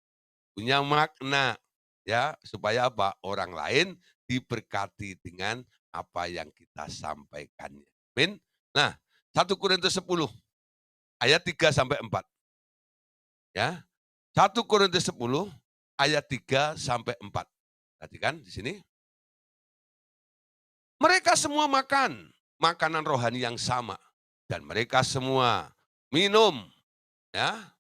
punya makna. Ya, supaya apa? Orang lain diberkati dengan apa yang kita sampaikan. Amin. Nah, 1 Korintus 10 ayat 3-4. Ya. 1 Korintus 10 ayat 3-4. Perhatikan di sini. Mereka semua makan makanan rohani yang sama dan mereka semua minum, ya,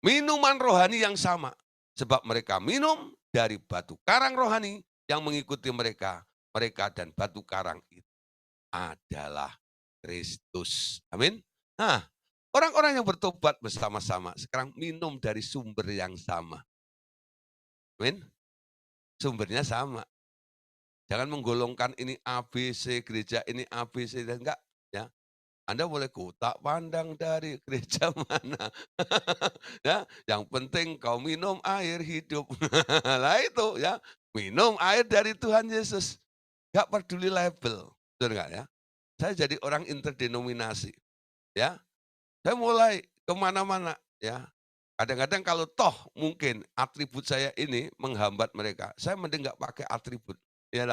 minuman rohani yang sama sebab mereka minum dari batu karang rohani yang mengikuti mereka. Mereka dan batu karang itu adalah Kristus. Amin. Nah, Orang-orang yang bertobat bersama-sama sekarang minum dari sumber yang sama. Amin. Sumbernya sama. Jangan menggolongkan ini A, B, C, gereja ini A, B, C, dan enggak. Ya, Anda boleh tak pandang dari gereja mana. Ya, yang penting kau minum air hidup. Lah itu ya, minum air dari Tuhan Yesus. Enggak peduli label. Betul enggak ya? Saya jadi orang interdenominasi. Ya, saya mulai kemana-mana. Ya, kadang-kadang kalau toh mungkin atribut saya ini menghambat mereka, saya mending nggak pakai atribut. Ya,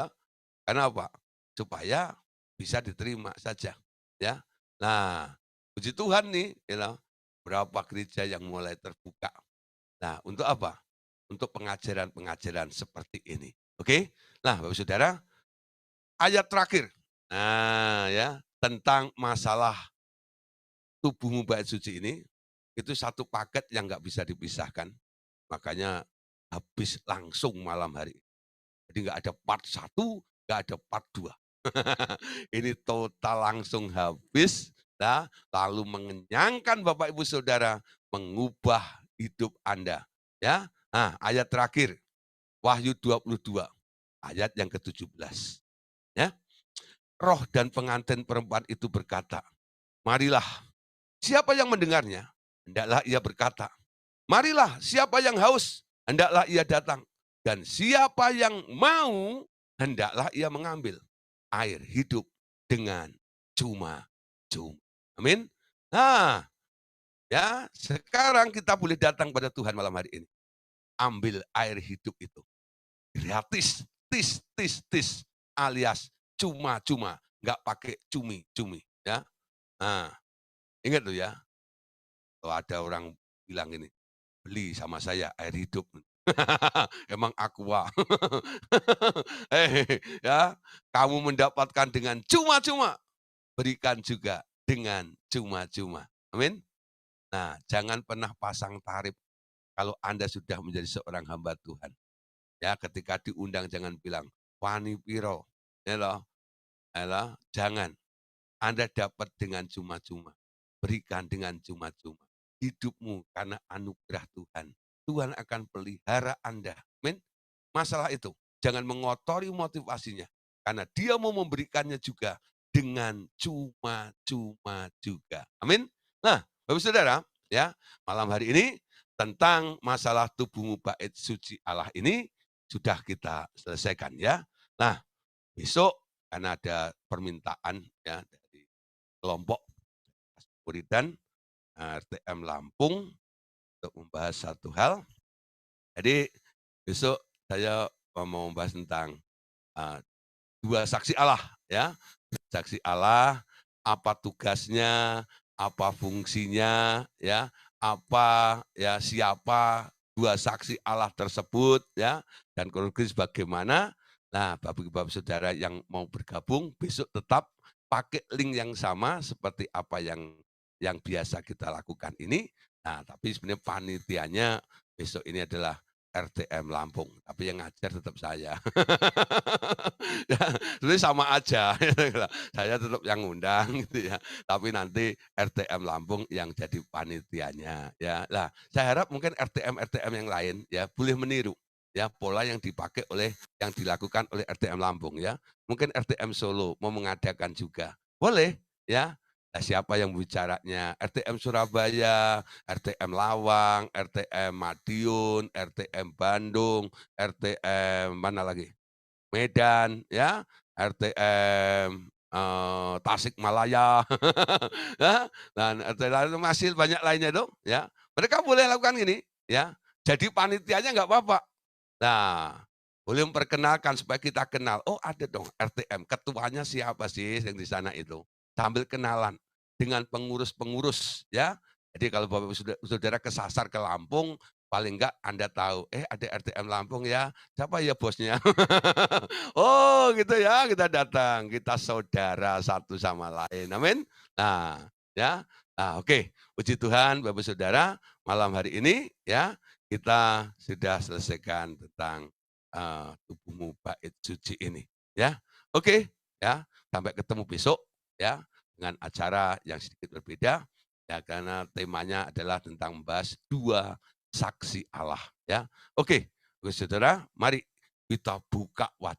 karena apa? Supaya bisa diterima saja, ya. Nah, puji Tuhan nih, berapa gereja yang mulai terbuka. Nah, untuk apa? Untuk pengajaran-pengajaran seperti ini. Oke? Nah, Bapak Saudara, ayat terakhir. Nah, ya, tentang masalah tubuhmu bait suci ini, itu satu paket yang nggak bisa dipisahkan. Makanya habis langsung malam hari. Jadi nggak ada part satu, nggak ada part 2. Ini total langsung habis, nah, lalu mengenyangkan Bapak Ibu Saudara, mengubah hidup Anda. Ya, nah, ayat terakhir, Wahyu 22, ayat yang ke-17. Ya, roh dan pengantin perempuan itu berkata, marilah, siapa yang mendengarnya, hendaklah ia berkata, marilah, siapa yang haus, hendaklah ia datang. Dan siapa yang mau, hendaklah ia mengambil air hidup dengan cuma-cuma. Amin. Nah, ya, sekarang kita boleh datang pada Tuhan malam hari ini. Ambil air hidup itu. Gratis, tis, alias cuma-cuma, nggak pakai cumi-cumi, ya. Nah, ingat tuh ya, kalau ada orang bilang ini, beli sama saya air hidup. Emang aqua. Ya, kamu mendapatkan dengan cuma-cuma, berikan juga dengan cuma-cuma. Amin. Nah, jangan pernah pasang tarif kalau Anda sudah menjadi seorang hamba Tuhan. Ya, ketika diundang jangan bilang, "Wani piro?" Ya loh, jangan. Anda dapat dengan cuma-cuma. Berikan dengan cuma-cuma. Hidupmu karena anugerah Tuhan. Tuhan akan pelihara Anda. Amin. Masalah itu, jangan mengotori motivasinya. Karena dia mau memberikannya juga dengan cuma-cuma juga. Amin. Nah, Bapak Saudara, ya, malam hari ini tentang masalah tubuhmu bait suci Allah ini sudah kita selesaikan ya. Nah, besok karena ada permintaan ya dari kelompok Puritan RTM Lampung untuk membahas satu hal. Jadi besok saya mau membahas tentang eee, 2 saksi Allah ya. Saksi Allah, apa tugasnya, apa fungsinya ya, apa ya, siapa 2 saksi Allah tersebut ya, dan kronologis bagaimana. Nah, Bapak-Ibu Saudara yang mau bergabung besok tetap pakai link yang sama seperti apa yang biasa kita lakukan ini. Nah, tapi sebenarnya panitianya besok ini adalah RTM Lampung, tapi yang ngajar tetap saya. Ya, sebenarnya sama aja, saya tetap yang ngundang gitu ya, tapi nanti RTM Lampung yang jadi panitianya ya. Nah, saya harap mungkin RTM-RTM yang lain ya boleh meniru ya pola yang dipakai yang dilakukan oleh RTM Lampung ya. Mungkin RTM Solo mau mengadakan juga, boleh ya. Nah, siapa yang bicaranya? RTM Surabaya, RTM Lawang, RTM Madiun, RTM Bandung, RTM mana lagi? Medan ya, RTM, Tasikmalaya, ya, dan RT lain masih banyak lainnya itu ya. Mereka boleh lakukan ini ya, jadi panitianya nggak apa-apa. Nah, boleh memperkenalkan supaya kita kenal, oh ada dong RTM, ketuanya siapa sih yang di sana itu, sambil kenalan dengan pengurus-pengurus ya. Jadi kalau Bapak Saudara kesasar ke Lampung, paling enggak Anda tahu, ada RTM Lampung ya, siapa ya bosnya? Oh gitu ya, kita datang, kita saudara satu sama lain, amin. Nah, ya, nah oke, puji Tuhan Bapak Saudara, malam hari ini ya, kita sudah selesaikan tentang, tubuhmu bait suci ini, ya. Oke, ya, sampai ketemu besok ya, dengan acara yang sedikit berbeda. Ya, karena temanya adalah tentang membahas 2 saksi Allah, ya. Oke, Saudara, mari kita buka wajah